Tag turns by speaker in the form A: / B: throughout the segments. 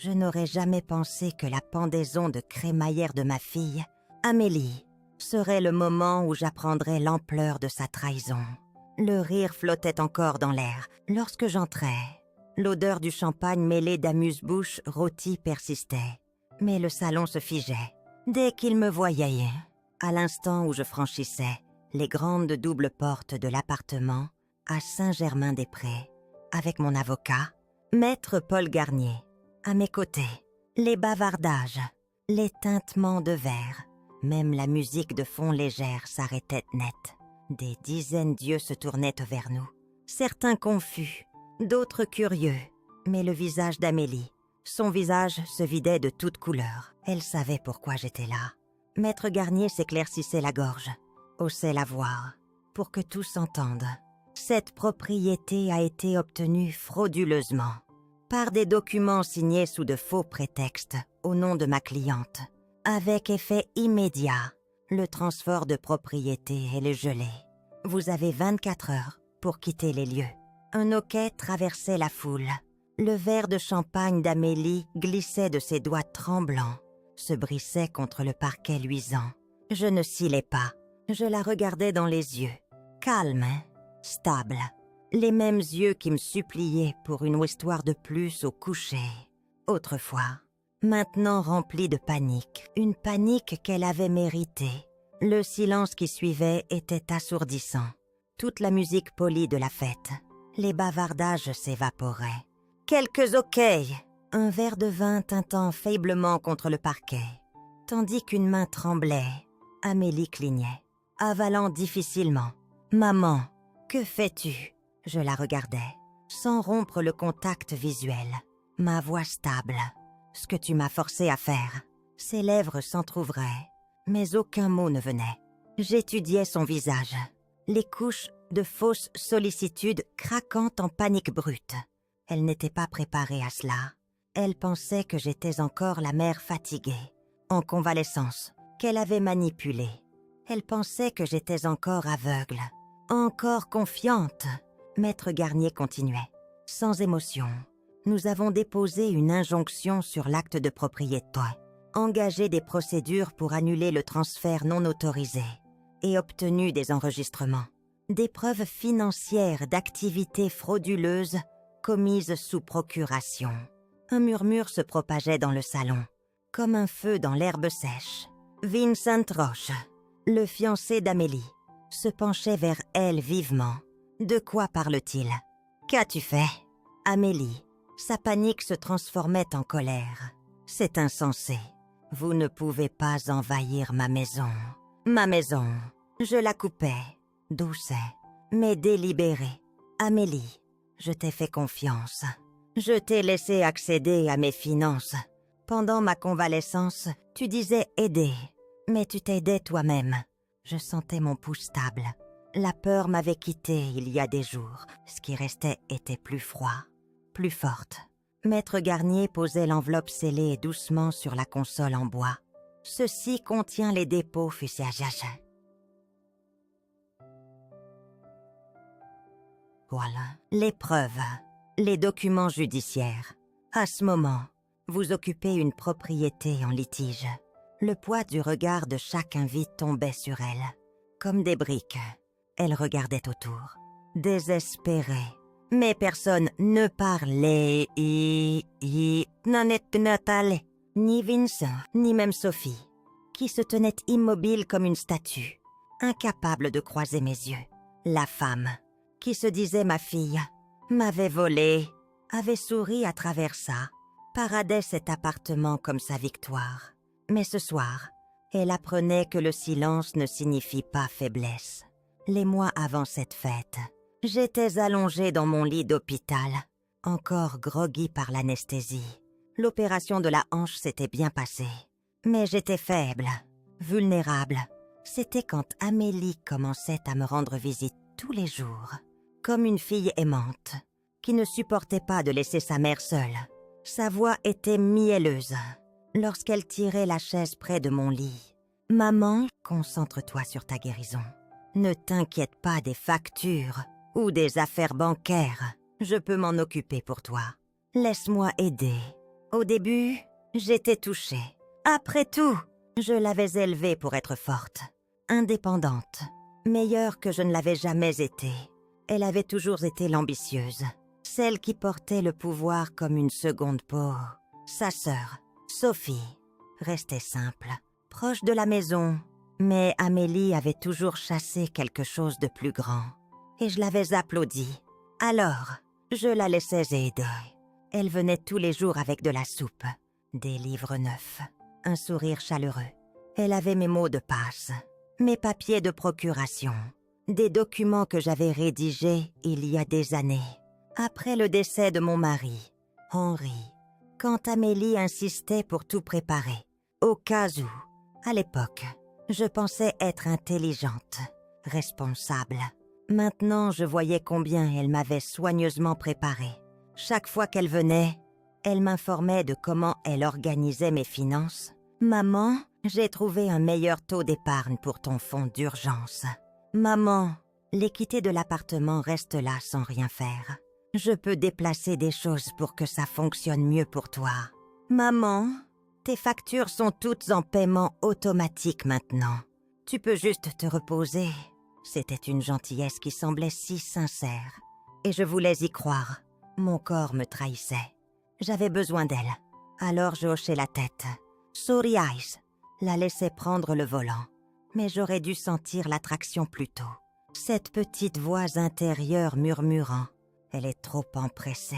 A: Je n'aurais jamais pensé que la pendaison de crémaillère de ma fille, Amélie, serait le moment où j'apprendrais l'ampleur de sa trahison. Le rire flottait encore dans l'air lorsque j'entrai. L'odeur du champagne mêlé d'amuse-bouche rôti persistait, mais le salon se figeait dès qu'il me voyait. À l'instant où je franchissais les grandes doubles portes de l'appartement à Saint-Germain-des-Prés, avec mon avocat, Maître Paul Garnier, à mes côtés, les bavardages, les tintements de verre, même la musique de fond légère s'arrêtait net. Des dizaines d'yeux se tournaient vers nous, certains confus, d'autres curieux, mais le visage d'Amélie, son visage se vidait de toute couleur. Elle savait pourquoi j'étais là. Maître Garnier s'éclaircissait la gorge, haussait la voix, pour que tous entendent. Cette propriété a été obtenue frauduleusement, par des documents signés sous de faux prétextes au nom de ma cliente. Avec effet immédiat, le transfert de propriété est le gelé. Vous avez 24 heures pour quitter les lieux. Un hoquet traversait la foule. Le verre de champagne d'Amélie glissait de ses doigts tremblants, se brissait contre le parquet luisant. Je ne scellais pas. Je la regardais dans les yeux, calme, stable. Les mêmes yeux qui me suppliaient pour une histoire de plus au coucher. Autrefois, maintenant remplie de panique, une panique qu'elle avait méritée. Le silence qui suivait était assourdissant. Toute la musique polie de la fête. Les bavardages s'évaporaient. Quelques hoquets, un verre de vin tintant faiblement contre le parquet. Tandis qu'une main tremblait, Amélie clignait, avalant difficilement. « Maman, que fais-tu » Je la regardais, sans rompre le contact visuel. Ma voix stable. « Ce que tu m'as forcé à faire. » Ses lèvres s'entr'ouvraient, mais aucun mot ne venait. J'étudiais son visage, les couches de fausse sollicitude craquant en panique brute. Elle n'était pas préparée à cela. Elle pensait que j'étais encore la mère fatiguée, en convalescence, qu'elle avait manipulée. Elle pensait que j'étais encore aveugle, encore confiante. Maître Garnier continuait, sans émotion. Nous avons déposé une injonction sur l'acte de propriété, engagé des procédures pour annuler le transfert non autorisé et obtenu des enregistrements, des preuves financières d'activités frauduleuses commises sous procuration. Un murmure se propageait dans le salon, comme un feu dans l'herbe sèche. Vincent Roche, le fiancé d'Amélie, se penchait vers elle vivement. De quoi parle-t-il? Qu'as-tu fait? Amélie, sa panique se transformait en colère. C'est insensé. Vous ne pouvez pas envahir ma maison. Ma maison, je la coupais, douce, mais délibérée. Amélie, je t'ai fait confiance. Je t'ai laissé accéder à mes finances. Pendant ma convalescence, tu disais aider, mais tu t'aidais toi-même. Je sentais mon pouls stable. La peur m'avait quittée il y a des jours. Ce qui restait était plus froid, plus forte. Maître Garnier posait l'enveloppe scellée doucement sur la console en bois. Ceci contient les dépôts fusiages. Voilà, les preuves, les documents judiciaires. À ce moment, vous occupez une propriété en litige. Le poids du regard de chaque invite tombait sur elle, comme des briques. Elle regardait autour, désespérée. Mais personne ne parlait, ni Vincent, ni même Sophie, qui se tenait immobile comme une statue, incapable de croiser mes yeux. La femme, qui se disait ma fille, m'avait volé, avait souri à travers ça, paradait cet appartement comme sa victoire. Mais ce soir, elle apprenait que le silence ne signifie pas faiblesse. Les mois avant cette fête, j'étais allongée dans mon lit d'hôpital, encore groggy par l'anesthésie. L'opération de la hanche s'était bien passée, mais j'étais faible, vulnérable. C'était quand Amélie commençait à me rendre visite tous les jours, comme une fille aimante, qui ne supportait pas de laisser sa mère seule. Sa voix était mielleuse lorsqu'elle tirait la chaise près de mon lit. « Maman, concentre-toi sur ta guérison. Ne t'inquiète pas des factures ou des affaires bancaires. Je peux m'en occuper pour toi. Laisse-moi aider. Au début, j'étais touchée. Après tout, je l'avais élevée pour être forte, indépendante, meilleure que je ne l'avais jamais été. Elle avait toujours été l'ambitieuse, celle qui portait le pouvoir comme une seconde peau. Sa sœur, Sophie, restait simple, proche de la maison, mais Amélie avait toujours chassé quelque chose de plus grand, et je l'avais applaudie. Alors, je la laissais aider. Elle venait tous les jours avec de la soupe, des livres neufs, un sourire chaleureux. Elle avait mes mots de passe, mes papiers de procuration, des documents que j'avais rédigés il y a des années, après le décès de mon mari, Henri, quand Amélie insistait pour tout préparer, au cas où, à l'époque, je pensais être intelligente, responsable. Maintenant, je voyais combien elle m'avait soigneusement préparée. Chaque fois qu'elle venait, elle m'informait de comment elle organisait mes finances. « Maman, j'ai trouvé un meilleur taux d'épargne pour ton fonds d'urgence. »« Maman, l'équité de l'appartement reste là sans rien faire. Je peux déplacer des choses pour que ça fonctionne mieux pour toi. »« Maman, tes factures sont toutes en paiement automatique maintenant. Tu peux juste te reposer. » C'était une gentillesse qui semblait si sincère. Et je voulais y croire. Mon corps me trahissait. J'avais besoin d'elle. Alors je hochais la tête. Sorry Eyes la laissait prendre le volant. Mais j'aurais dû sentir l'attraction plus tôt. Cette petite voix intérieure murmurant. Elle est trop empressée.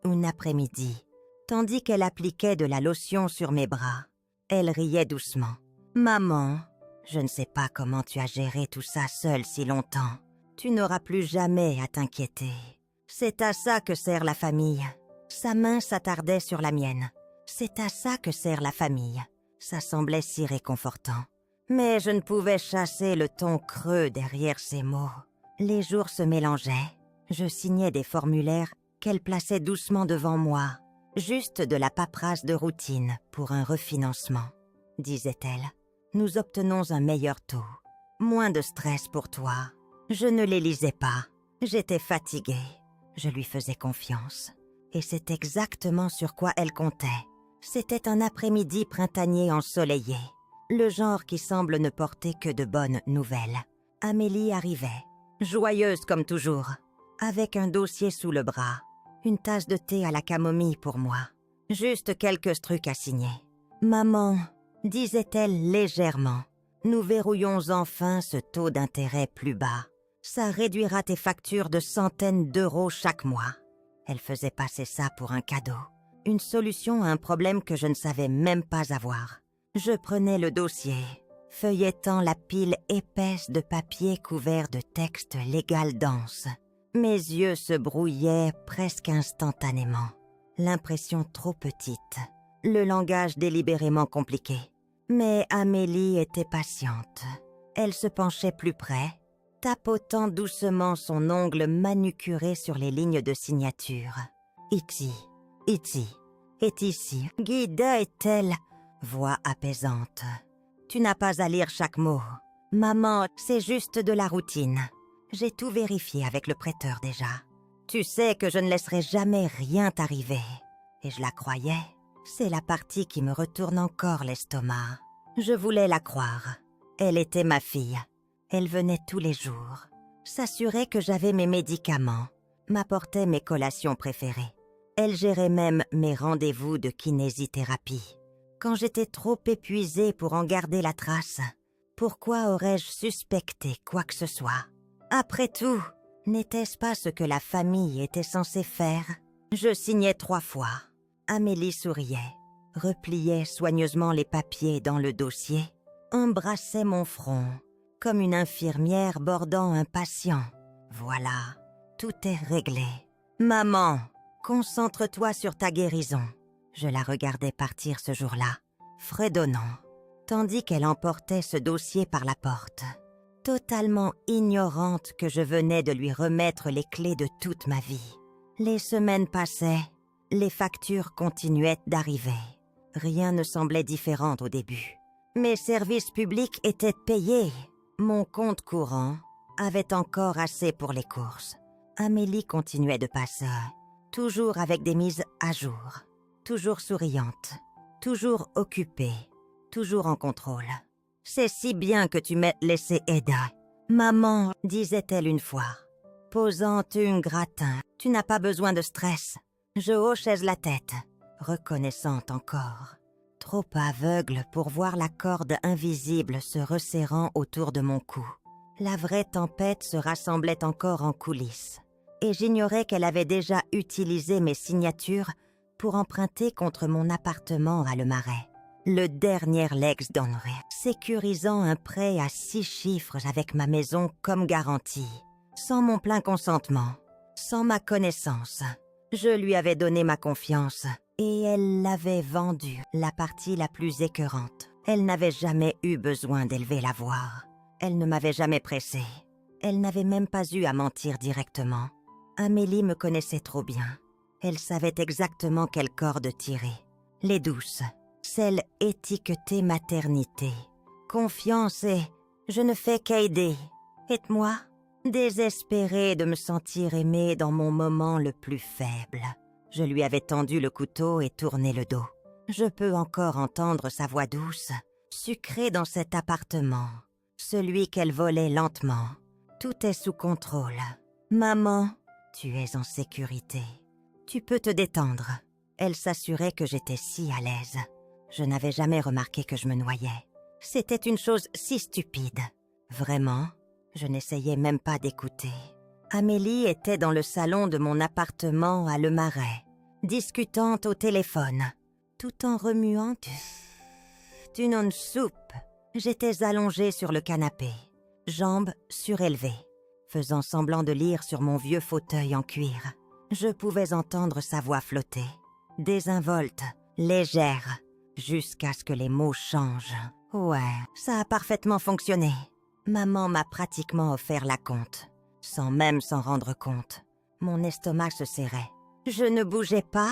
A: Une après-midi, tandis qu'elle appliquait de la lotion sur mes bras, elle riait doucement. « Maman, je ne sais pas comment tu as géré tout ça seule si longtemps. Tu n'auras plus jamais à t'inquiéter. C'est à ça que sert la famille. » Sa main s'attardait sur la mienne. C'est à ça que sert la famille. Ça semblait si réconfortant. Mais je ne pouvais chasser le ton creux derrière ces mots. Les jours se mélangeaient. Je signais des formulaires qu'elle plaçait doucement devant moi. Juste de la paperasse de routine pour un refinancement, disait-elle. Nous obtenons un meilleur taux. Moins de stress pour toi. Je ne les lisais pas. J'étais fatiguée. Je lui faisais confiance. Et c'est exactement sur quoi elle comptait. C'était un après-midi printanier ensoleillé. Le genre qui semble ne porter que de bonnes nouvelles. Amélie arrivait, joyeuse comme toujours, avec un dossier sous le bras, une tasse de thé à la camomille pour moi, juste quelques trucs à signer. « Maman, » disait-elle légèrement, « nous verrouillons enfin ce taux d'intérêt plus bas. Ça réduira tes factures de centaines d'euros chaque mois. » Elle faisait passer ça pour un cadeau, une solution à un problème que je ne savais même pas avoir. Je prenais le dossier, feuillettant la pile épaisse de papier couvert de textes légal denses. Mes yeux se brouillaient presque instantanément. L'impression trop petite, le langage délibérément compliqué. Mais Amélie était patiente. Elle se penchait plus près, tapotant doucement son ongle manucuré sur les lignes de signature. « Iti, est ici, Guida est-elle ?» Voix apaisante. « Tu n'as pas à lire chaque mot. Maman, c'est juste de la routine. J'ai tout vérifié avec le prêteur déjà. Tu sais que je ne laisserai jamais rien t'arriver. » Et je la croyais. C'est la partie qui me retourne encore l'estomac. Je voulais la croire. Elle était ma fille. Elle venait tous les jours, s'assurait que j'avais mes médicaments, m'apportait mes collations préférées. Elle gérait même mes rendez-vous de kinésithérapie. Quand j'étais trop épuisée pour en garder la trace, pourquoi aurais-je suspecté quoi que ce soit? Après tout, n'était-ce pas ce que la famille était censée faire? Je signais 3 fois. Amélie souriait, repliait soigneusement les papiers dans le dossier, embrassait mon front, comme une infirmière bordant un patient. Voilà, tout est réglé. Maman, concentre-toi sur ta guérison. Je la regardais partir ce jour-là, fredonnant, tandis qu'elle emportait ce dossier par la porte, totalement ignorante que je venais de lui remettre les clés de toute ma vie. Les semaines passaient, les factures continuaient d'arriver. Rien ne semblait différent au début. Mes services publics étaient payés. Mon compte courant avait encore assez pour les courses. Amélie continuait de passer, toujours avec des mises à jour. toujours souriante, toujours occupée, toujours en contrôle. « C'est si bien que tu m'aies laissé Ada. Maman, disait-elle une fois, posant un gratin, tu n'as pas besoin de stress. » Je hochais la tête, reconnaissante encore, trop aveugle pour voir la corde invisible se resserrant autour de mon cou. La vraie tempête se rassemblait encore en coulisses, et j'ignorais qu'elle avait déjà utilisé mes signatures pour emprunter contre mon appartement à Le Marais. Le dernier Lex Donnery, sécurisant un prêt à 6 chiffres avec ma maison comme garantie, sans mon plein consentement, sans ma connaissance. Je lui avais donné ma confiance, et elle l'avait vendue, la partie la plus écœurante. Elle n'avait jamais eu besoin d'élever la voix. Elle ne m'avait jamais pressée. Elle n'avait même pas eu à mentir directement. Amélie me connaissait trop bien. Elle savait exactement quelle corde tirer. Les douces, celles étiquetées maternité. Confiance et je ne fais qu'aider. Et moi, désespérée de me sentir aimée dans mon moment le plus faible. Je lui avais tendu le couteau et tourné le dos. Je peux encore entendre sa voix douce, sucrée dans cet appartement. Celui qu'elle volait lentement. Tout est sous contrôle. Maman, tu es en sécurité. Tu peux te détendre. Elle s'assurait que j'étais si à l'aise. Je n'avais jamais remarqué que je me noyais. C'était une chose si stupide. Vraiment, je n'essayais même pas d'écouter. Amélie était dans le salon de mon appartement à Le Marais, discutant au téléphone, tout en remuant une soupe. J'étais allongée sur le canapé, jambes surélevées, faisant semblant de lire sur mon vieux fauteuil en cuir. Je pouvais entendre sa voix flotter, désinvolte, légère, jusqu'à ce que les mots changent. Ouais, ça a parfaitement fonctionné. Maman m'a pratiquement offert la compte, sans même s'en rendre compte. Mon estomac se serrait. Je ne bougeais pas,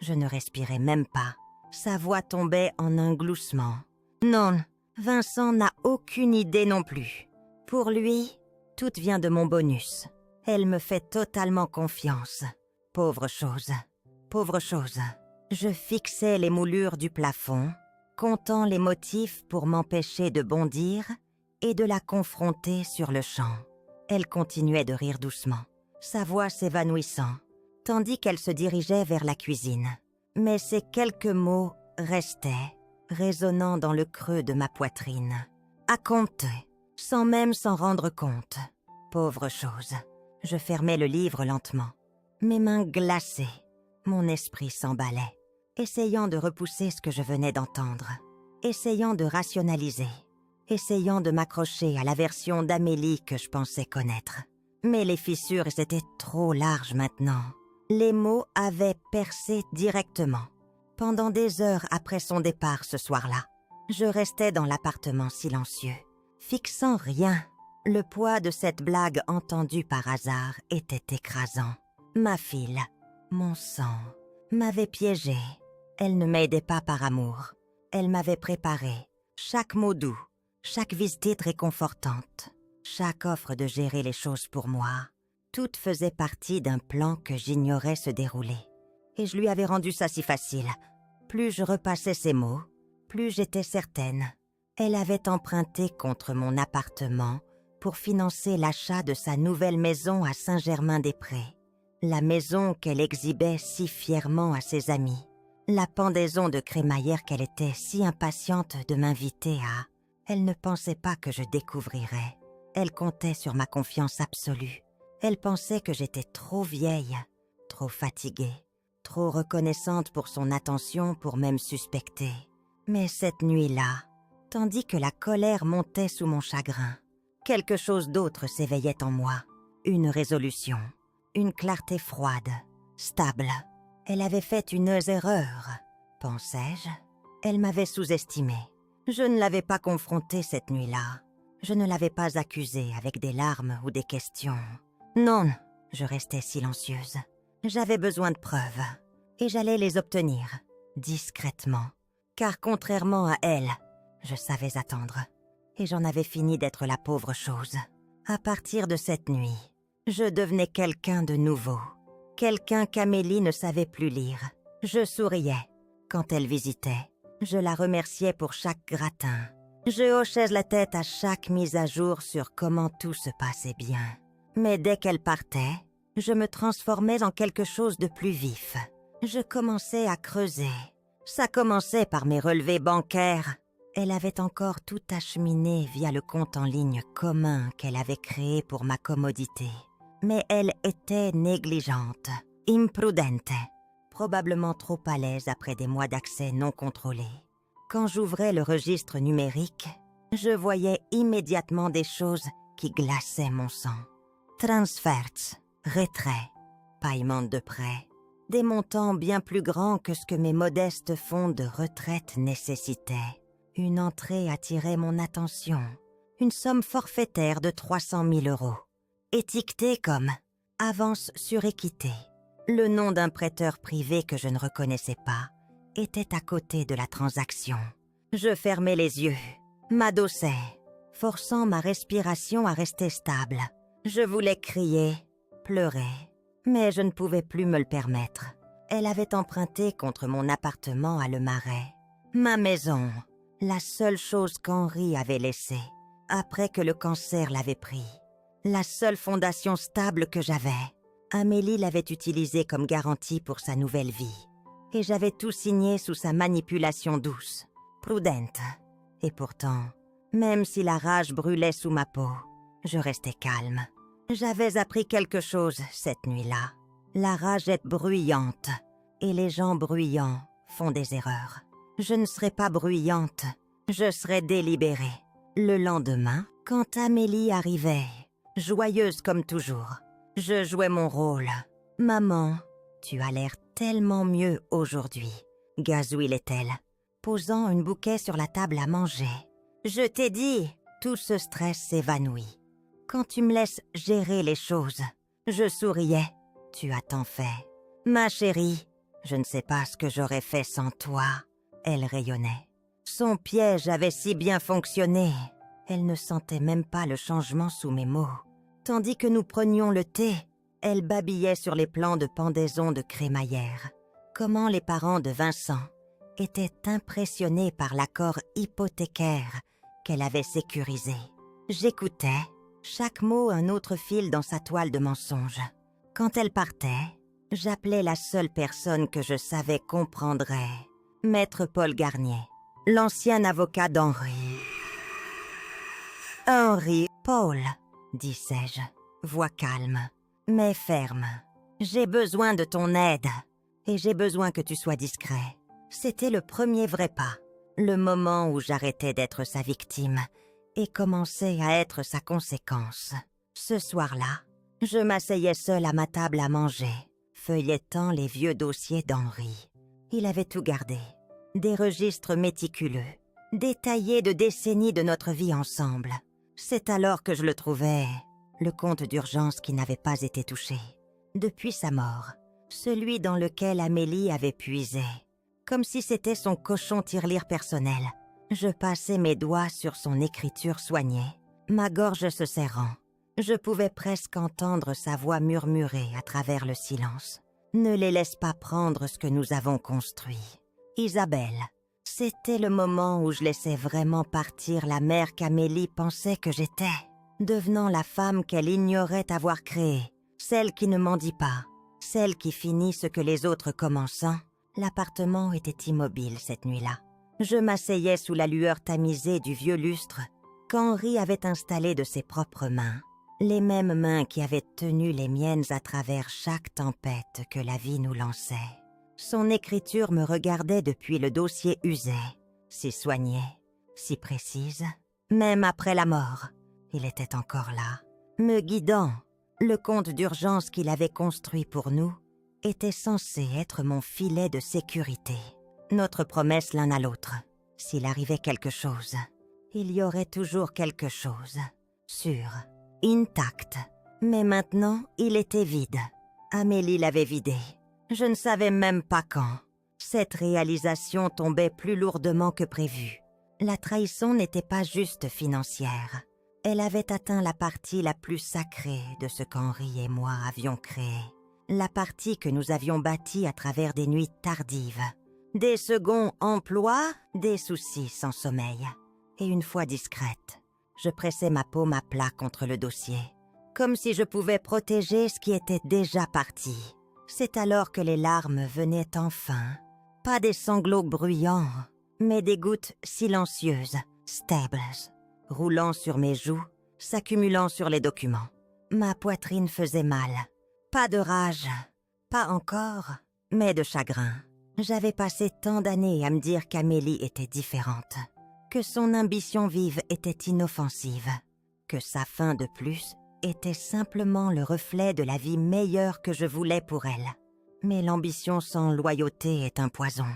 A: je ne respirais même pas. Sa voix tombait en un gloussement. Non, Vincent n'a aucune idée non plus. Pour lui, tout vient de mon bonus. Elle me fait totalement confiance. Pauvre chose, pauvre chose. Je fixais les moulures du plafond, comptant les motifs pour m'empêcher de bondir et de la confronter sur le champ. Elle continuait de rire doucement, sa voix s'évanouissant, tandis qu'elle se dirigeait vers la cuisine. Mais ces quelques mots restaient, résonnant dans le creux de ma poitrine, à compter, sans même s'en rendre compte. Pauvre chose. Je fermais le livre lentement, mes mains glacées, mon esprit s'emballait, essayant de repousser ce que je venais d'entendre, essayant de rationaliser, essayant de m'accrocher à la version d'Amélie que je pensais connaître. Mais les fissures étaient trop larges maintenant. Les mots avaient percé directement. Pendant des heures après son départ ce soir-là, je restais dans l'appartement silencieux, fixant rien. Le poids de cette blague entendue par hasard était écrasant. Ma fille, mon sang, m'avait piégée. Elle ne m'aidait pas par amour. Elle m'avait préparé. Chaque mot doux, chaque visite réconfortante, chaque offre de gérer les choses pour moi, toutes faisaient partie d'un plan que j'ignorais se dérouler. Et je lui avais rendu ça si facile. Plus je repassais ces mots, plus j'étais certaine. Elle avait emprunté contre mon appartement pour financer l'achat de sa nouvelle maison à Saint-Germain-des-Prés. La maison qu'elle exhibait si fièrement à ses amis. La pendaison de crémaillère qu'elle était si impatiente de m'inviter à. Elle ne pensait pas que je découvrirais. Elle comptait sur ma confiance absolue. Elle pensait que j'étais trop vieille, trop fatiguée, trop reconnaissante pour son attention pour même suspecter. Mais cette nuit-là, tandis que la colère montait sous mon chagrin, quelque chose d'autre s'éveillait en moi. Une résolution, une clarté froide, stable. Elle avait fait une erreur, pensais-je. Elle m'avait sous-estimée. Je ne l'avais pas confrontée cette nuit-là. Je ne l'avais pas accusée avec des larmes ou des questions. Non, je restais silencieuse. J'avais besoin de preuves, et j'allais les obtenir, discrètement. Car contrairement à elle, je savais attendre. Et j'en avais fini d'être la pauvre chose. À partir de cette nuit, je devenais quelqu'un de nouveau. Quelqu'un qu'Amélie ne savait plus lire. Je souriais, quand elle visitait. Je la remerciais pour chaque gratin. Je hochais la tête à chaque mise à jour sur comment tout se passait bien. Mais dès qu'elle partait, je me transformais en quelque chose de plus vif. Je commençais à creuser. Ça commençait par mes relevés bancaires. Elle avait encore tout acheminé via le compte en ligne commun qu'elle avait créé pour ma commodité. Mais elle était négligente, imprudente, probablement trop à l'aise après des mois d'accès non contrôlés. Quand j'ouvrais le registre numérique, je voyais immédiatement des choses qui glaçaient mon sang. Transferts, retraits, paiement de prêts, des montants bien plus grands que ce que mes modestes fonds de retraite nécessitaient. Une entrée attirait mon attention, une somme forfaitaire de 300 000 €, étiquetée comme « avance sur équité ». Le nom d'un prêteur privé que je ne reconnaissais pas était à côté de la transaction. Je fermais les yeux, m'adossais, forçant ma respiration à rester stable. Je voulais crier, pleurer, mais je ne pouvais plus me le permettre. Elle avait emprunté contre mon appartement à Le Marais. Ma maison, la seule chose qu'Henri avait laissée, après que le cancer l'avait pris. La seule fondation stable que j'avais. Amélie l'avait utilisée comme garantie pour sa nouvelle vie. Et j'avais tout signé sous sa manipulation douce, prudente. Et pourtant, même si la rage brûlait sous ma peau, je restais calme. J'avais appris quelque chose cette nuit-là. La rage est bruyante, et les gens bruyants font des erreurs. Je ne serais pas bruyante, je serais délibérée. Le lendemain, quand Amélie arrivait, joyeuse comme toujours, je jouais mon rôle. « Maman, tu as l'air tellement mieux aujourd'hui », gazouillait-elle, posant un bouquet sur la table à manger. « Je t'ai dit, tout ce stress s'évanouit. Quand tu me laisses gérer les choses, je souriais. Tu as tant fait. Ma chérie, je ne sais pas ce que j'aurais fait sans toi. » Elle rayonnait. Son piège avait si bien fonctionné. Elle ne sentait même pas le changement sous mes mots. Tandis que nous prenions le thé, elle babillait sur les plans de pendaison de crémaillère. Comment les parents de Vincent étaient impressionnés par l'accord hypothécaire qu'elle avait sécurisé. J'écoutais, chaque mot un autre fil dans sa toile de mensonges. Quand elle partait, j'appelais la seule personne que je savais comprendrait, Maître Paul Garnier, l'ancien avocat d'Henri. « Henri, Paul », disais-je, voix calme, mais ferme. « J'ai besoin de ton aide, et j'ai besoin que tu sois discret. » C'était le premier vrai pas, le moment où j'arrêtais d'être sa victime et commençais à être sa conséquence. Ce soir-là, je m'asseyais seule à ma table à manger, feuillettant les vieux dossiers d'Henri. Il avait tout gardé, des registres méticuleux, détaillés de décennies de notre vie ensemble. C'est alors que je le trouvais, le compte d'urgence qui n'avait pas été touché. Depuis sa mort, celui dans lequel Amélie avait puisé, comme si c'était son cochon tirelire personnel. Je passais mes doigts sur son écriture soignée, ma gorge se serrant. Je pouvais presque entendre sa voix murmurer à travers le silence. « Ne les laisse pas prendre ce que nous avons construit. » Isabelle, c'était le moment où je laissais vraiment partir la mère qu'Amélie pensait que j'étais, devenant la femme qu'elle ignorait avoir créée, celle qui ne mendie pas, celle qui finit ce que les autres commençant. L'appartement était immobile cette nuit-là. Je m'asseyais sous la lueur tamisée du vieux lustre qu'Henri avait installé de ses propres mains, les mêmes mains qui avaient tenu les miennes à travers chaque tempête que la vie nous lançait. Son écriture me regardait depuis le dossier usé, si soignée, si précise. Même après la mort, il était encore là, me guidant. Le compte d'urgence qu'il avait construit pour nous était censé être mon filet de sécurité. Notre promesse l'un à l'autre. S'il arrivait quelque chose, il y aurait toujours quelque chose. Sûr, intact. Mais maintenant, il était vide. Amélie l'avait vidé. Je ne savais même pas quand. Cette réalisation tombait plus lourdement que prévu. La trahison n'était pas juste financière. Elle avait atteint la partie la plus sacrée de ce qu'Henri et moi avions créé. La partie que nous avions bâtie à travers des nuits tardives, Des seconds emplois, des soucis sans sommeil. Et une fois discrète, je pressais ma paume à plat contre le dossier, comme si je pouvais protéger ce qui était déjà parti. C'est alors que les larmes venaient enfin. Pas des sanglots bruyants, mais des gouttes silencieuses, stables, roulant sur mes joues, s'accumulant sur les documents. Ma poitrine faisait mal. Pas de rage, pas encore, mais de chagrin. J'avais passé tant d'années à me dire qu'Amélie était différente, que son ambition vive était inoffensive, que sa fin de plus était simplement le reflet de la vie meilleure que je voulais pour elle. Mais l'ambition sans loyauté est un poison,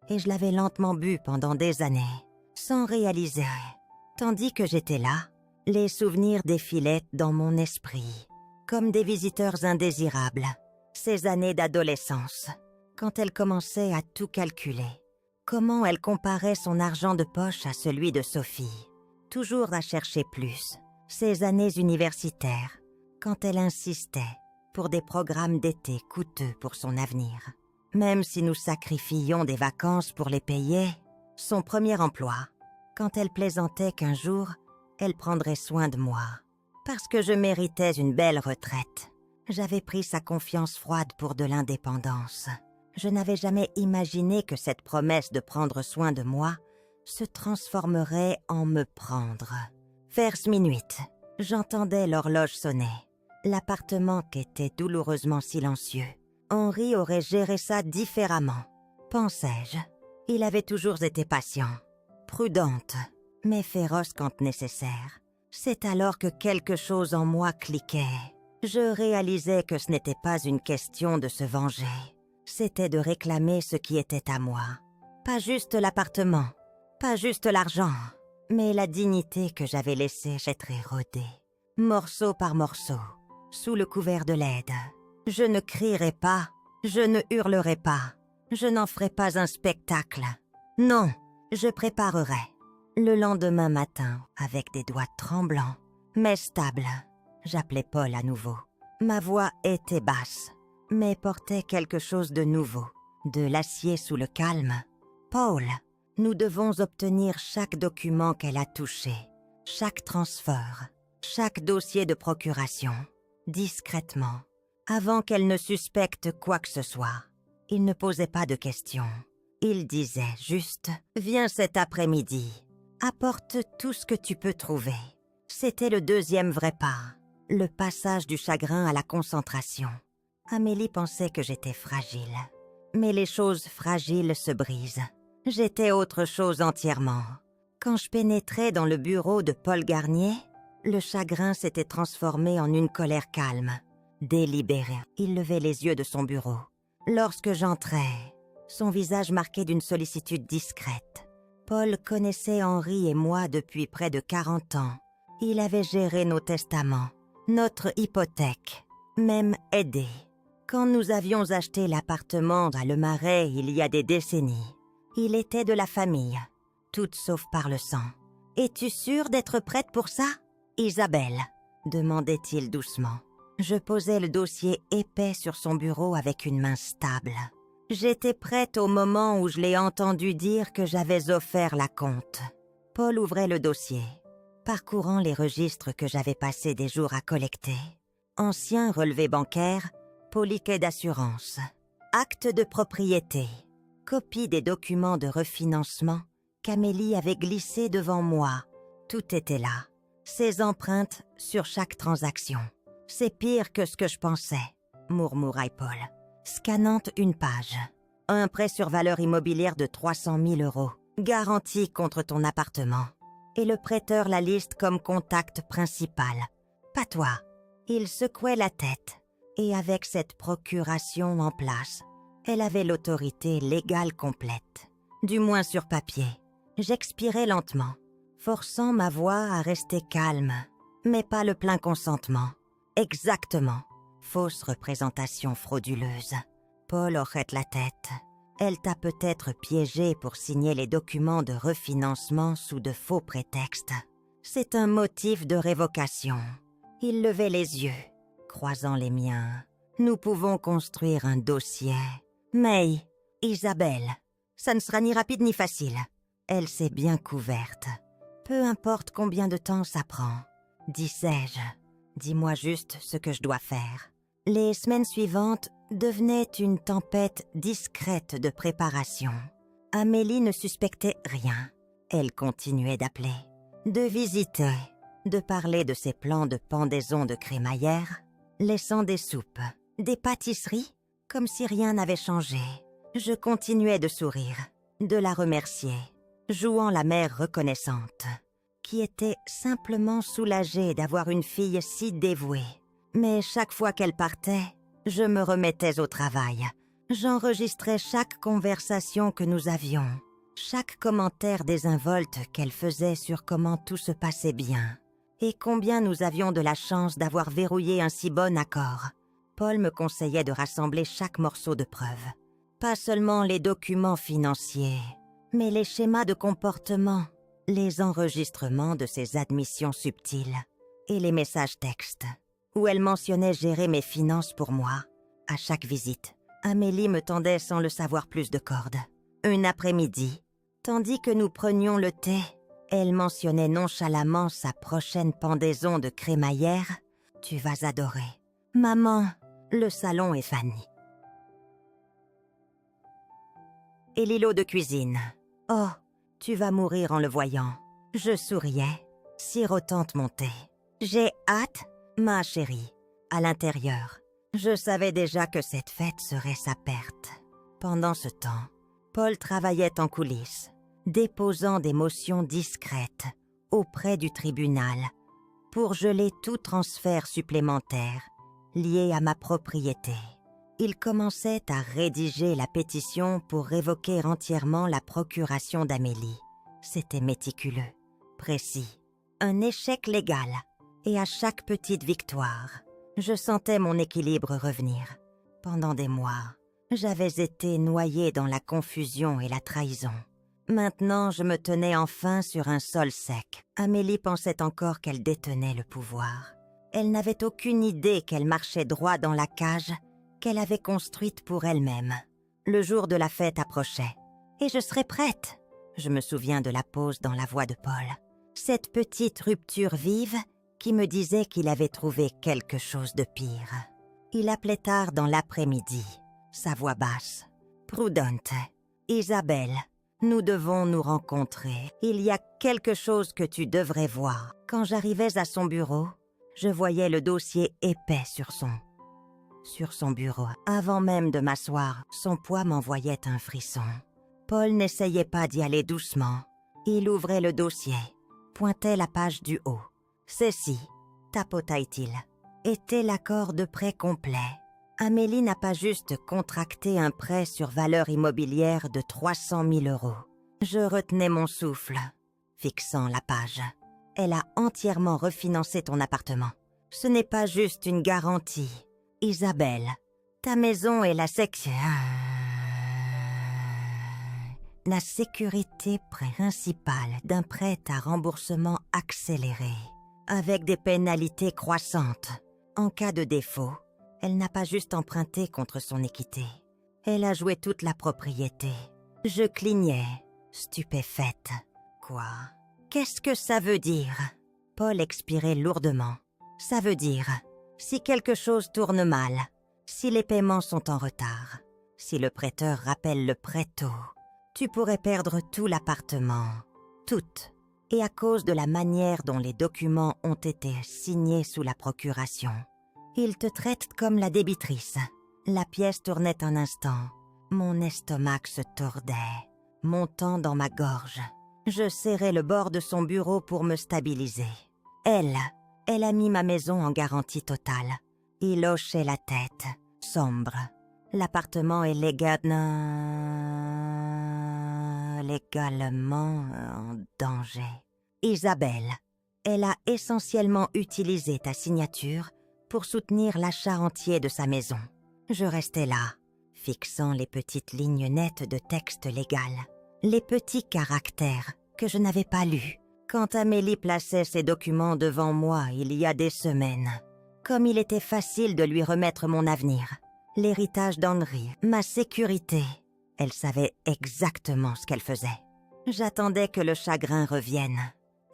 A: et je l'avais lentement bu pendant des années, sans réaliser. Tandis que j'étais là, les souvenirs défilaient dans mon esprit, comme des visiteurs indésirables, ces années d'adolescence, quand elle commençait à tout calculer. Comment elle comparait son argent de poche à celui de Sophie, toujours à chercher plus. Ces années universitaires, quand elle insistait pour des programmes d'été coûteux pour son avenir. Même si nous sacrifions des vacances pour les payer, son premier emploi, quand elle plaisantait qu'un jour, elle prendrait soin de moi, parce que je méritais une belle retraite. J'avais pris sa confiance froide pour de l'indépendance. Je n'avais jamais imaginé que cette promesse de prendre soin de moi se transformerait en me prendre. Vers minuit, j'entendais l'horloge sonner. L'appartement était douloureusement silencieux. Henri aurait géré ça différemment, pensais-je. Il avait toujours été patient, prudente, mais féroce quand nécessaire. C'est alors que quelque chose en moi cliquait. Je réalisais que ce n'était pas une question de se venger. C'était de réclamer ce qui était à moi. Pas juste l'appartement, pas juste l'argent, mais la dignité que j'avais laissée être érodée, morceau par morceau, sous le couvert de l'aide. Je ne crierai pas, je ne hurlerai pas, je n'en ferai pas un spectacle. Non, je préparerai. Le lendemain matin, avec des doigts tremblants, mais stables, j'appelai Paul à nouveau. Ma voix était basse, mais portait quelque chose de nouveau, de l'acier sous le calme. Paul, nous devons obtenir chaque document qu'elle a touché, chaque transfert, chaque dossier de procuration, discrètement, avant qu'elle ne suspecte quoi que ce soit. Il ne posait pas de questions. Il disait juste « Viens cet après-midi, apporte tout ce que tu peux trouver ». C'était le deuxième vrai pas, le passage du chagrin à la concentration. Amélie pensait que j'étais fragile. Mais les choses fragiles se brisent. J'étais autre chose entièrement. Quand je pénétrais dans le bureau de Paul Garnier, le chagrin s'était transformé en une colère calme, délibérée. Il levait les yeux de son bureau. Lorsque j'entrais, son visage marqué d'une sollicitude discrète. Paul connaissait Henri et moi depuis près de 40 ans. Il avait géré nos testaments, notre hypothèque, même aidé. Quand nous avions acheté l'appartement à Le Marais il y a des décennies, il était de la famille, toute sauf par le sang. « Es-tu sûre d'être prête pour ça, Isabelle ?» demandait-il doucement. Je posais le dossier épais sur son bureau avec une main stable. J'étais prête au moment où je l'ai entendu dire que j'avais offert la compte. Paul ouvrait le dossier, parcourant les registres que j'avais passé des jours à collecter. Anciens relevés bancaires, poliquets d'assurance, actes de propriété, copie des documents de refinancement qu'Amélie avait glissés devant moi. Tout était là, ses empreintes sur chaque transaction. « C'est pire que ce que je pensais », murmurait Paul, scannant une page. « Un prêt sur valeur immobilière de 300 000 €, garanti contre ton appartement. » Et le prêteur la liste comme contact principal. « Pas toi. » Il secouait la tête. Et avec cette procuration en place, elle avait l'autorité légale complète. Du moins sur papier. J'expirais lentement, forçant ma voix à rester calme, mais pas le plein consentement. Exactement. Fausse représentation frauduleuse. Paul hochette la tête. Elle t'a peut-être piégé pour signer les documents de refinancement sous de faux prétextes. C'est un motif de révocation. Il levait les yeux, croisant les miens. Nous pouvons construire un dossier. Mais, Isabelle, Ça ne sera ni rapide ni facile. Elle s'est bien couverte. Peu importe combien de temps ça prend. Disais-je, dis-moi juste ce que je dois faire. Les semaines suivantes devenaient une tempête discrète de préparation. Amélie ne suspectait rien. Elle continuait d'appeler, de visiter, de parler de ses plans de pendaison de crémaillère, laissant des soupes, des pâtisseries, comme si rien n'avait changé. Je continuais de sourire, de la remercier, jouant la mère reconnaissante, qui était simplement soulagée d'avoir une fille si dévouée. Mais chaque fois qu'elle partait, je me remettais au travail. J'enregistrais chaque conversation que nous avions, chaque commentaire désinvolte qu'elle faisait sur comment tout se passait bien, et combien nous avions de la chance d'avoir verrouillé un si bon accord. Paul me conseillait de rassembler chaque morceau de preuve. Pas seulement les documents financiers, mais les schémas de comportement, les enregistrements de ses admissions subtiles et les messages textes, où elle mentionnait gérer mes finances pour moi. À chaque visite, Amélie me tendait sans le savoir plus de cordes. Une après-midi, tandis que nous prenions le thé, elle mentionnait nonchalamment sa prochaine pendaison de crémaillère. « Tu vas adorer. Maman, le salon est Fanny. » Et l'îlot de cuisine. « Oh, tu vas mourir en le voyant. » Je souriais, sirotant mon thé. « J'ai hâte, ma chérie. » À l'intérieur, je savais déjà que cette fête serait sa perte. Pendant ce temps, Paul travaillait en coulisses, déposant des motions discrètes auprès du tribunal pour geler tout transfert supplémentaire lié à ma propriété. Il commençait à rédiger la pétition pour révoquer entièrement la procuration d'Amélie. C'était méticuleux, précis, un échec légal, et à chaque petite victoire, je sentais mon équilibre revenir. Pendant des mois, j'avais été noyée dans la confusion et la trahison. Maintenant, je me tenais enfin sur un sol sec. Amélie pensait encore qu'elle détenait le pouvoir. Elle n'avait aucune idée qu'elle marchait droit dans la cage qu'elle avait construite pour elle-même. Le jour de la fête approchait. Et je serais prête. Je me souviens de la pause dans la voix de Paul. Cette petite rupture vive qui me disait qu'il avait trouvé quelque chose de pire. Il appelait tard dans l'après-midi, sa voix basse. « Prudente, Isabelle, nous devons nous rencontrer. Il y a quelque chose que tu devrais voir. » Quand j'arrivais à son bureau, je voyais le dossier épais sur son bureau. Avant même de m'asseoir, son poids m'envoyait un frisson. Paul n'essayait pas d'y aller doucement. Il ouvrait le dossier, pointait la page du haut. « Ceci, tapotait-il, était l'accord de prêt complet. Amélie n'a pas juste contracté un prêt sur valeur immobilière de 300 000 €. Je retenais mon souffle, fixant la page. Elle a entièrement refinancé ton appartement. Ce n'est pas juste une garantie. Isabelle, ta maison est la sécurité principale d'un prêt à remboursement accéléré, avec des pénalités croissantes. En cas de défaut, elle n'a pas juste emprunté contre son équité. Elle a joué toute la propriété. Je clignais, stupéfaite. Quoi? Qu'est-ce que ça veut dire? Paul expirait lourdement. Ça veut dire, si quelque chose tourne mal, si les paiements sont en retard, si le prêteur rappelle le prêt tôt, tu pourrais perdre tout l'appartement. Tout. Et à cause de la manière dont les documents ont été signés sous la procuration. Il te traite comme la débitrice. La pièce tournait un instant. Mon estomac se tordait, montant dans ma gorge. Je serrais le bord de son bureau pour me stabiliser. Elle a mis ma maison en garantie totale. Il hochait la tête, sombre. L'appartement est légalement en danger. Isabelle, elle a essentiellement utilisé ta signature pour soutenir l'achat entier de sa maison. Je restais là, fixant les petites lignes nettes de texte légal, les petits caractères que je n'avais pas lus, quand Amélie plaçait ses documents devant moi il y a des semaines. Comme il était facile de lui remettre mon avenir, l'héritage d'Henri, ma sécurité. Elle savait exactement ce qu'elle faisait. J'attendais que le chagrin revienne,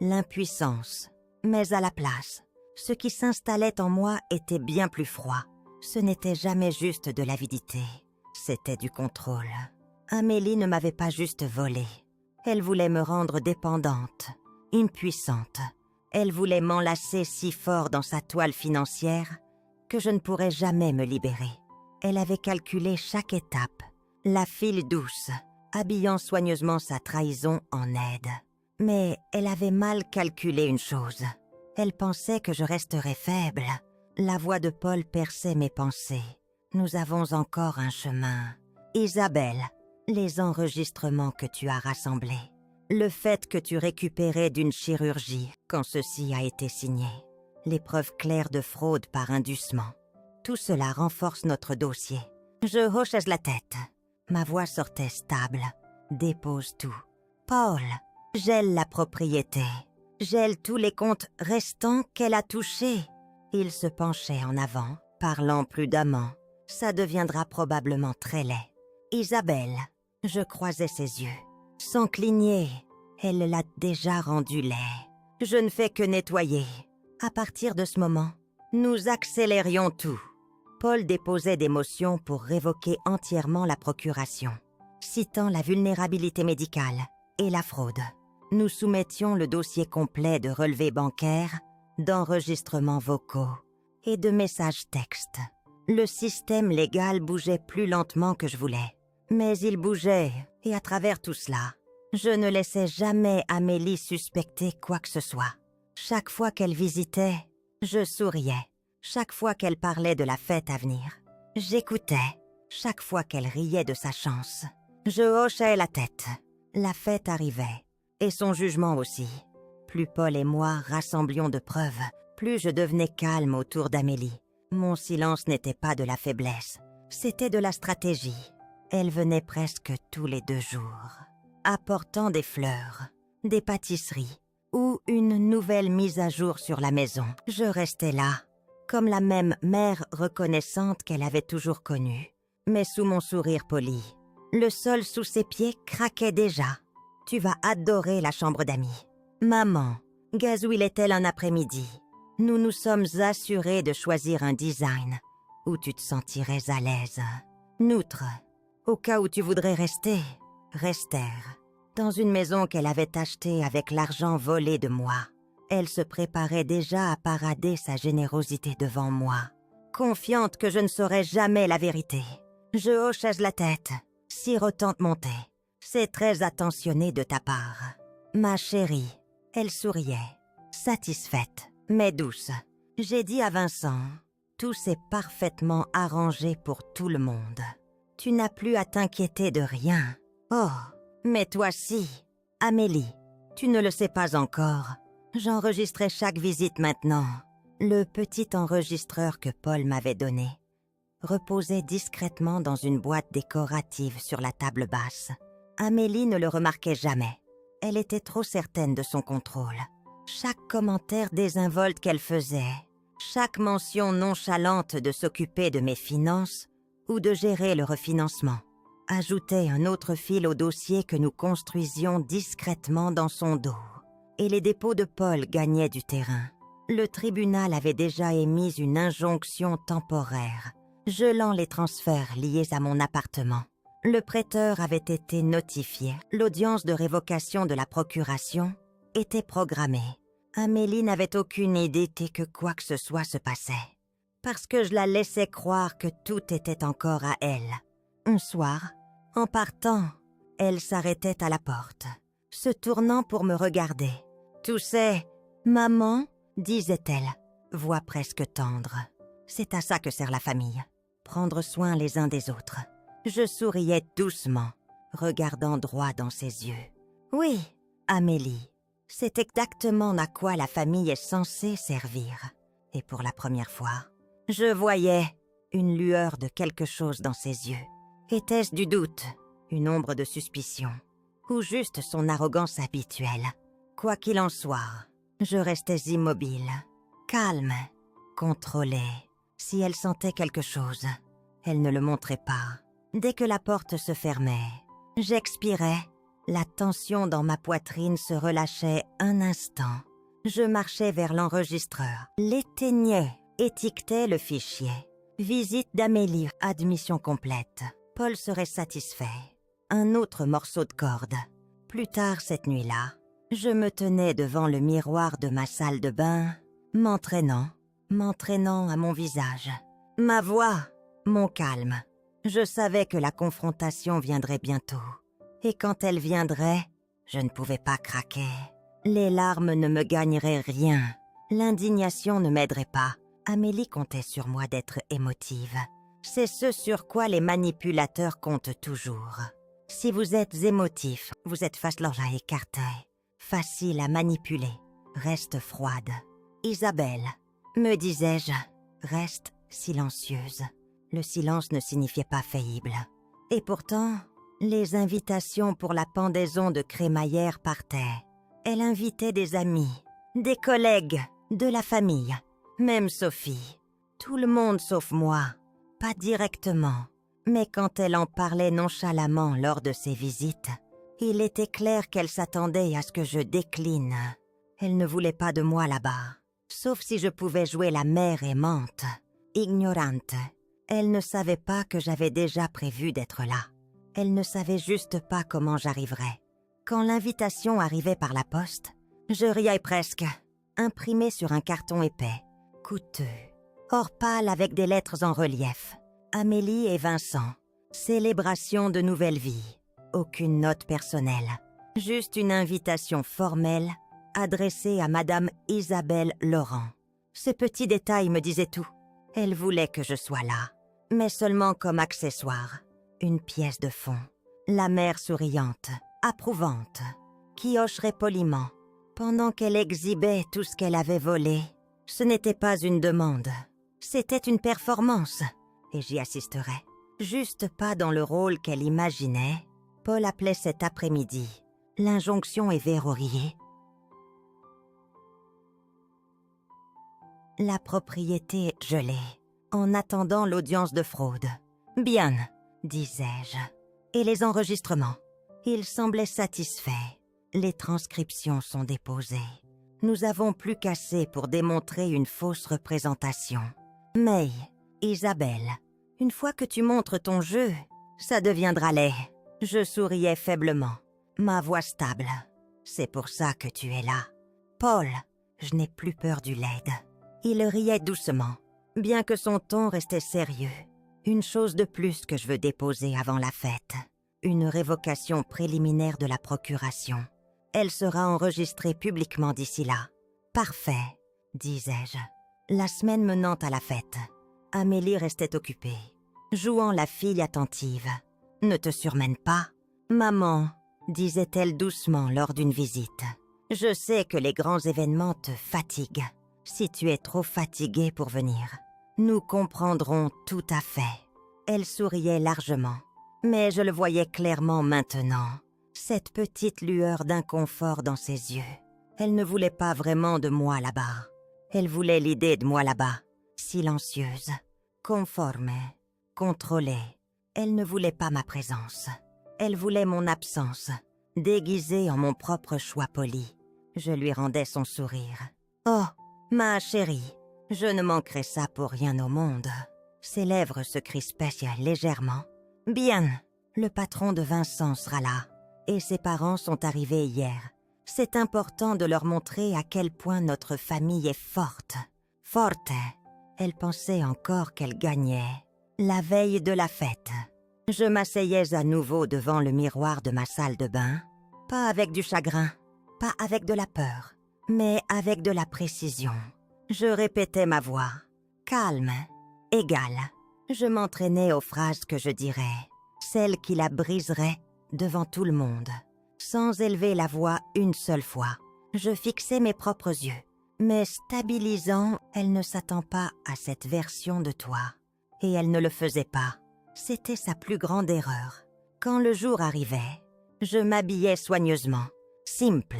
A: l'impuissance, mais à la place, ce qui s'installait en moi était bien plus froid. Ce n'était jamais juste de l'avidité, c'était du contrôle. Amélie ne m'avait pas juste volé. Elle voulait me rendre dépendante, impuissante. Elle voulait m'enlacer si fort dans sa toile financière que je ne pourrais jamais me libérer. Elle avait calculé chaque étape, la file douce, habillant soigneusement sa trahison en aide. Mais elle avait mal calculé une chose. Elle pensait que je resterais faible. La voix de Paul perçait mes pensées. Nous avons encore un chemin. Isabelle, les enregistrements que tu as rassemblés. Le fait que tu récupérais d'une chirurgie quand ceci a été signé. Les preuves claires de fraude par inducement. Tout cela renforce notre dossier. Je hochais la tête. Ma voix sortait stable. Dépose tout. Paul, gèle la propriété. Gèle tous les comptes restants qu'elle a touchés. Il se penchait en avant, parlant prudemment. Ça deviendra probablement très laid. Isabelle, je croisais ses yeux. Sans cligner, elle l'a déjà rendu laid. Je ne fais que nettoyer. À partir de ce moment, nous accélérions tout. Paul déposait des motions pour révoquer entièrement la procuration, citant la vulnérabilité médicale et la fraude. Nous soumettions le dossier complet de relevés bancaires, d'enregistrements vocaux et de messages textes. Le système légal bougeait plus lentement que je voulais. Mais il bougeait, et à travers tout cela, je ne laissais jamais Amélie suspecter quoi que ce soit. Chaque fois qu'elle visitait, je souriais. Chaque fois qu'elle parlait de la fête à venir, j'écoutais. Chaque fois qu'elle riait de sa chance, je hochais la tête. La fête arrivait, et son jugement aussi. Plus Paul et moi rassemblions de preuves, plus je devenais calme autour d'Amélie. Mon silence n'était pas de la faiblesse, c'était de la stratégie. Elle venait presque tous les 2 jours, apportant des fleurs, des pâtisseries ou une nouvelle mise à jour sur la maison. Je restais là, comme la même mère reconnaissante qu'elle avait toujours connue, mais sous mon sourire poli. Le sol sous ses pieds craquait déjà. Tu vas adorer la chambre d'amis. Maman, gazouillait-elle un après-midi. Nous nous sommes assurés de choisir un design où tu te sentirais à l'aise. Noutre, au cas où tu voudrais restèrent. Dans une maison qu'elle avait achetée avec l'argent volé de moi. Elle se préparait déjà à parader sa générosité devant moi, confiante que je ne saurais jamais la vérité. Je hochais la tête, sirotant mon thé. C'est très attentionné de ta part. Ma chérie, elle souriait, satisfaite, mais douce. J'ai dit à Vincent, tout s'est parfaitement arrangé pour tout le monde. Tu n'as plus à t'inquiéter de rien. Oh, mais toi si. Amélie, tu ne le sais pas encore. J'enregistrais chaque visite maintenant. Le petit enregistreur que Paul m'avait donné reposait discrètement dans une boîte décorative sur la table basse. Amélie ne le remarquait jamais. Elle était trop certaine de son contrôle. Chaque commentaire désinvolte qu'elle faisait, chaque mention nonchalante de s'occuper de mes finances ou de gérer le refinancement, ajoutait un autre fil au dossier que nous construisions discrètement dans son dos. Et les dépôts de Paul gagnaient du terrain. Le tribunal avait déjà émis une injonction temporaire, gelant les transferts liés à mon appartement. Le prêteur avait été notifié. L'audience de révocation de la procuration était programmée. Amélie n'avait aucune idée que quoi que ce soit se passait, parce que je la laissais croire que tout était encore à elle. Un soir, en partant, elle s'arrêtait à la porte, se tournant pour me regarder. Toussait. « Maman ?» disait-elle, voix presque tendre. C'est à ça que sert la famille, prendre soin les uns des autres. Je souriais doucement, regardant droit dans ses yeux. Oui, Amélie, c'est exactement à quoi la famille est censée servir. Et pour la première fois, je voyais une lueur de quelque chose dans ses yeux. Était-ce du doute, une ombre de suspicion, ou juste son arrogance habituelle? Quoi qu'il en soit, je restais immobile, calme, contrôlée. Si elle sentait quelque chose, elle ne le montrait pas. Dès que la porte se fermait, j'expirais. La tension dans ma poitrine se relâchait un instant. Je marchais vers l'enregistreur, l'éteignais, étiquetais le fichier. Visite d'Amélie, admission complète. Paul serait satisfait. Un autre morceau de corde. Plus tard cette nuit-là, je me tenais devant le miroir de ma salle de bain, m'entraînant à mon visage. Ma voix, mon calme. Je savais que la confrontation viendrait bientôt. Et quand elle viendrait, je ne pouvais pas craquer. Les larmes ne me gagneraient rien. L'indignation ne m'aiderait pas. Amélie comptait sur moi d'être émotive. C'est ce sur quoi les manipulateurs comptent toujours. Si vous êtes émotif, vous êtes facile à écarter, facile à manipuler, reste froide. Isabelle, me disais-je, reste silencieuse. Le silence ne signifiait pas faillible. Et pourtant, les invitations pour la pendaison de crémaillère partaient. Elle invitait des amis, des collègues, de la famille, même Sophie. Tout le monde sauf moi, pas directement. Mais quand elle en parlait nonchalamment lors de ses visites, il était clair qu'elle s'attendait à ce que je décline. Elle ne voulait pas de moi là-bas, sauf si je pouvais jouer la mère aimante, ignorante. Elle ne savait pas que j'avais déjà prévu d'être là. Elle ne savait juste pas comment j'arriverais. Quand l'invitation arrivait par la poste, je riais presque, imprimée sur un carton épais, coûteux, or pâle avec des lettres en relief. Amélie et Vincent, célébration de nouvelle vie. Aucune note personnelle, juste une invitation formelle adressée à Madame Isabelle Laurent. Ce petit détail me disait tout. Elle voulait que je sois là, mais seulement comme accessoire. Une pièce de fond. La mère souriante, approuvante, qui hocherait poliment, pendant qu'elle exhibait tout ce qu'elle avait volé. Ce n'était pas une demande, c'était une performance, et j'y assisterais. Juste pas dans le rôle qu'elle imaginait. Paul appelait cet après-midi. L'injonction est verrouillée. La propriété gelée, en attendant l'audience de fraude. Bien, disais-je. Et les enregistrements? Il semblait satisfait. Les transcriptions sont déposées. Nous avons plus qu'assez pour démontrer une fausse représentation. Mais, Isabelle, une fois que tu montres ton jeu, ça deviendra laid. Je souriais faiblement, ma voix stable. C'est pour ça que tu es là. Paul, je n'ai plus peur du laid. Il riait doucement, bien que son ton restait sérieux. Une chose de plus que je veux déposer avant la fête. Une révocation préliminaire de la procuration. Elle sera enregistrée publiquement d'ici là. Parfait, disais-je. La semaine menant à la fête, Amélie restait occupée, jouant la fille attentive. Ne te surmène pas. Maman, disait-elle doucement lors d'une visite. Je sais que les grands événements te fatiguent. Si tu es trop fatigué pour venir, nous comprendrons tout à fait. Elle souriait largement, mais je le voyais clairement maintenant. Cette petite lueur d'inconfort dans ses yeux. Elle ne voulait pas vraiment de moi là-bas. Elle voulait l'idée de moi là-bas, silencieuse, conforme, contrôlée. Elle ne voulait pas ma présence. Elle voulait mon absence, déguisée en mon propre choix poli. Je lui rendais son sourire. Oh, ma chérie, je ne manquerai ça pour rien au monde. Ses lèvres se crispaient légèrement. Bien, le patron de Vincent sera là. Et ses parents sont arrivés hier. C'est important de leur montrer à quel point notre famille est forte. Forte. Elle pensait encore qu'elle gagnait. La veille de la fête, je m'asseyais à nouveau devant le miroir de ma salle de bain. Pas avec du chagrin, pas avec de la peur, mais avec de la précision. Je répétais ma voix, calme, égale. Je m'entraînais aux phrases que je dirais, celles qui la briseraient devant tout le monde. Sans élever la voix une seule fois, je fixais mes propres yeux. Mais stabilisant, elle ne s'attend pas à cette version de toi. Et elle ne le faisait pas. C'était sa plus grande erreur. Quand le jour arrivait, je m'habillais soigneusement, simple,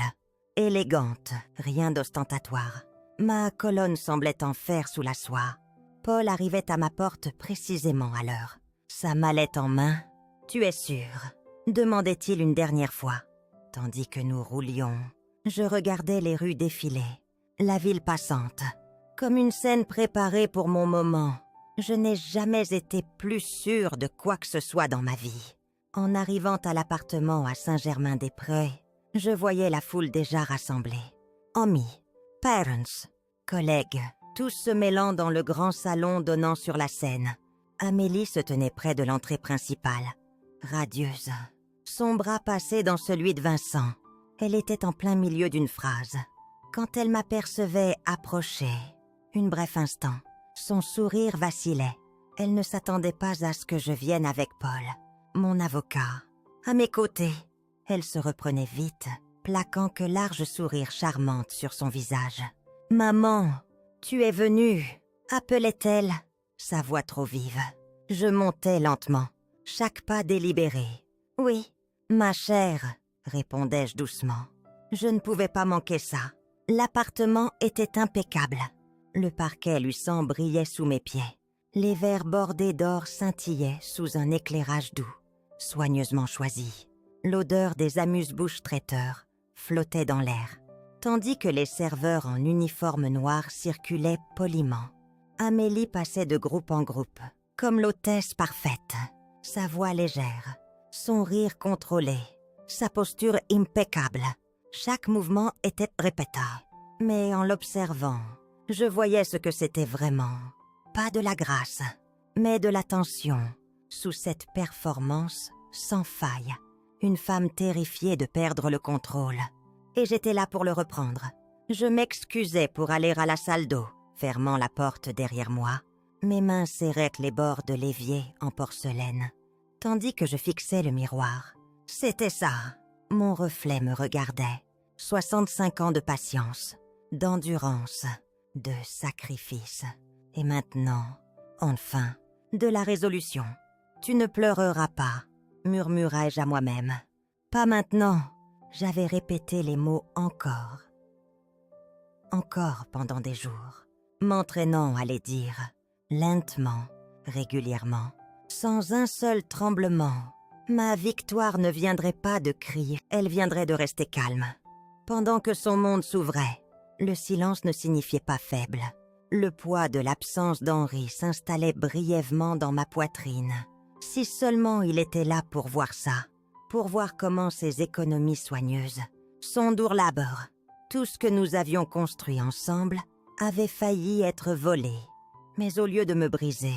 A: élégante, rien d'ostentatoire. Ma colonne semblait en fer sous la soie. Paul arrivait à ma porte précisément à l'heure. sa mallette en main. « Tu es sûre ?» demandait-il une dernière fois. Tandis que nous roulions, je regardais les rues défiler, la ville passante, comme une scène préparée pour mon moment. Je n'ai jamais été plus sûre de quoi que ce soit dans ma vie. En arrivant à l'appartement à Saint-Germain-des-Prés, je voyais la foule déjà rassemblée. Amis, parents, collègues, tous se mêlant dans le grand salon donnant sur la Seine. Amélie se tenait près de l'entrée principale, radieuse. Son bras passait dans celui de Vincent. Elle était en plein milieu d'une phrase. Quand elle m'apercevait approcher, un bref instant, son sourire vacillait. Elle ne s'attendait pas à ce que je vienne avec Paul, mon avocat, à mes côtés. Elle se reprenait vite, plaquant que large sourire charmante sur son visage. « Maman, tu es venue » appelait-elle, sa voix trop vive. Je montais lentement, chaque pas délibéré. « Oui, ma chère » répondais-je doucement. Je ne pouvais pas manquer ça. L'appartement était impeccable. Le parquet luisant brillait sous mes pieds. Les verres bordés d'or scintillaient sous un éclairage doux, soigneusement choisi. L'odeur des amuse-bouches traiteurs flottait dans l'air, tandis que les serveurs en uniforme noir circulaient poliment. Amélie passait de groupe en groupe, comme l'hôtesse parfaite, sa voix légère, son rire contrôlé, sa posture impeccable. Chaque mouvement était répété, mais en l'observant, je voyais ce que c'était vraiment. Pas de la grâce, mais de l'attention, sous cette performance sans faille. Une femme terrifiée de perdre le contrôle. Et j'étais là pour le reprendre. Je m'excusais pour aller à la salle d'eau, fermant la porte derrière moi. Mes mains serraient les bords de l'évier en porcelaine, tandis que je fixais le miroir. C'était ça. Mon reflet me regardait. 65 ans de patience, d'endurance, de sacrifice. Et maintenant, enfin, de la résolution. « Tu ne pleureras pas », murmurai-je à moi-même. « Pas maintenant », j'avais répété les mots encore. Encore pendant des jours, m'entraînant à les dire, lentement, régulièrement, sans un seul tremblement. Ma victoire ne viendrait pas de cris, elle viendrait de rester calme. Pendant que son monde s'ouvrait, le silence ne signifiait pas faible. Le poids de l'absence d'Henri s'installait brièvement dans ma poitrine. Si seulement il était là pour voir ça, pour voir comment ses économies soigneuses, son dur labeur, tout ce que nous avions construit ensemble, avait failli être volé. Mais au lieu de me briser,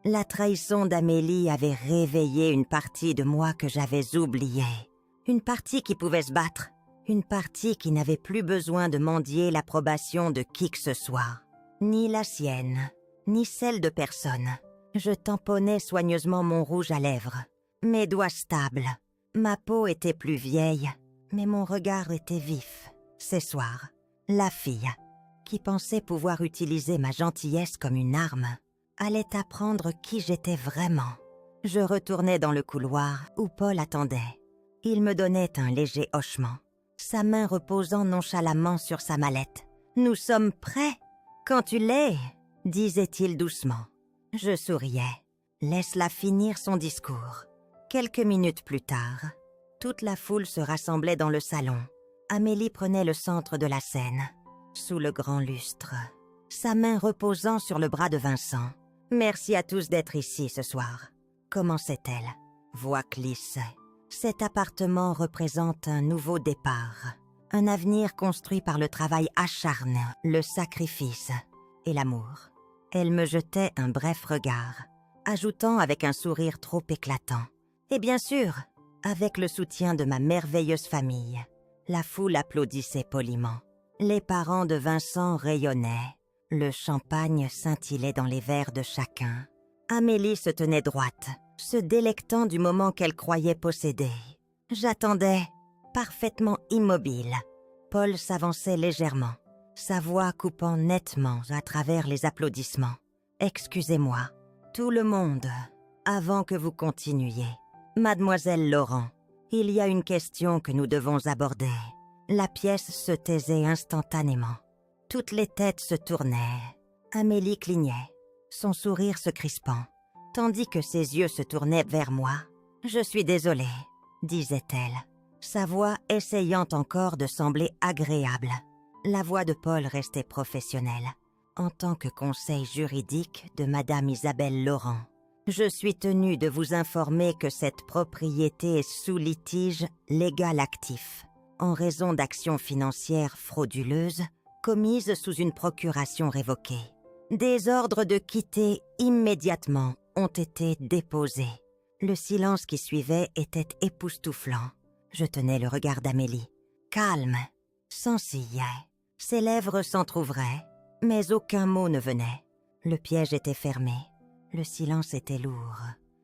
A: la trahison d'Amélie avait réveillé une partie de moi que j'avais oubliée. Une partie qui pouvait se battre, une partie qui n'avait plus besoin de mendier l'approbation de qui que ce soit. Ni la sienne, ni celle de personne. Je tamponnais soigneusement mon rouge à lèvres, mes doigts stables. Ma peau était plus vieille, mais mon regard était vif. Ces soirs, la fille, qui pensait pouvoir utiliser ma gentillesse comme une arme, allait apprendre qui j'étais vraiment. Je retournais dans le couloir où Paul attendait. Il me donnait un léger hochement, sa main reposant nonchalamment sur sa mallette. « Nous sommes prêts. Quand tu l'es, disait-il doucement. Je souriais. Laisse-la finir son discours. Quelques minutes plus tard, toute la foule se rassemblait dans le salon. Amélie prenait le centre de la scène, sous le grand lustre, sa main reposant sur le bras de Vincent. « Merci à tous d'être ici ce soir. » Commençait-elle, voix glissée. Cet appartement représente un nouveau départ, un avenir construit par le travail acharné, le sacrifice et l'amour. Elle me jetait un bref regard, ajoutant avec un sourire trop éclatant. Et bien sûr, avec le soutien de ma merveilleuse famille. La foule applaudissait poliment. Les parents de Vincent rayonnaient. Le champagne scintillait dans les verres de chacun. Amélie se tenait droite, se délectant du moment qu'elle croyait posséder. J'attendais, parfaitement immobile. Paul s'avançait légèrement, sa voix coupant nettement à travers les applaudissements. « Excusez-moi, tout le monde, avant que vous continuiez. Mademoiselle Laurent, il y a une question que nous devons aborder. » La pièce se taisait instantanément. Toutes les têtes se tournaient. Amélie clignait, son sourire se crispant. tandis que ses yeux se tournaient vers moi. « Je suis désolée, disait-elle, sa voix essayant encore de sembler agréable. La voix de Paul restait professionnelle. En tant que conseil juridique de Madame Isabelle Laurent, je suis tenue de vous informer que cette propriété est sous litige légal actif, en raison d'actions financières frauduleuses commises sous une procuration révoquée. Des ordres de quitter immédiatement ont été déposés. Le silence qui suivait était époustouflant. Je tenais le regard d'Amélie. Calme, sans ciller. Ses lèvres s'entr'ouvraient, mais aucun mot ne venait. Le piège était fermé. Le silence était lourd.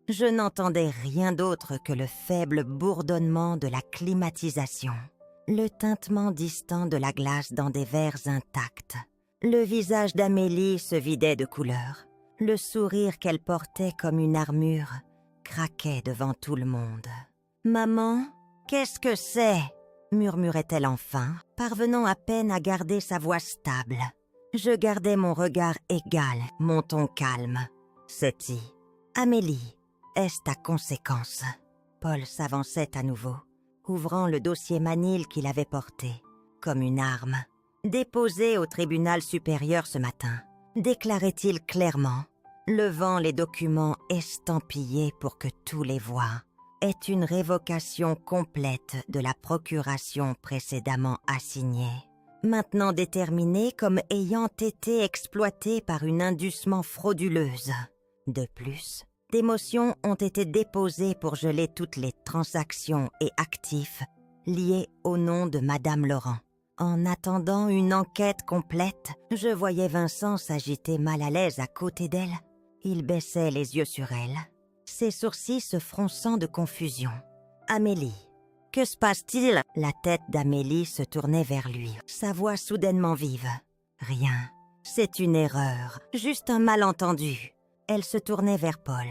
A: Je n'entendais rien d'autre que le faible bourdonnement de la climatisation, le tintement distant de la glace dans des verres intacts. Le visage d'Amélie se vidait de couleur. Le sourire qu'elle portait comme une armure craquait devant tout le monde. « Maman, qu'est-ce que c'est ?» murmurait-elle enfin, parvenant à peine à garder sa voix stable. Je gardais mon regard égal, mon ton calme. « C'est-y. Amélie, est-ce ta conséquence ?» Paul s'avançait à nouveau, ouvrant le dossier manille qu'il avait porté, comme une arme. Déposé au tribunal supérieur ce matin, déclarait-il clairement, levant les documents estampillés pour que tous les voient, est une révocation complète de la procuration précédemment assignée, maintenant déterminée comme ayant été exploitée par une inducement frauduleuse. De plus, des motions ont été déposées pour geler toutes les transactions et actifs liés au nom de Madame Laurent. En attendant une enquête complète, je voyais Vincent s'agiter mal à l'aise à côté d'elle. Il baissait les yeux sur elle, ses sourcils se fronçant de confusion. « Amélie, que se passe-t-il » La tête d'Amélie se tournait vers lui, sa voix soudainement vive. « Rien, c'est une erreur, juste un malentendu. » Elle se tournait vers Paul,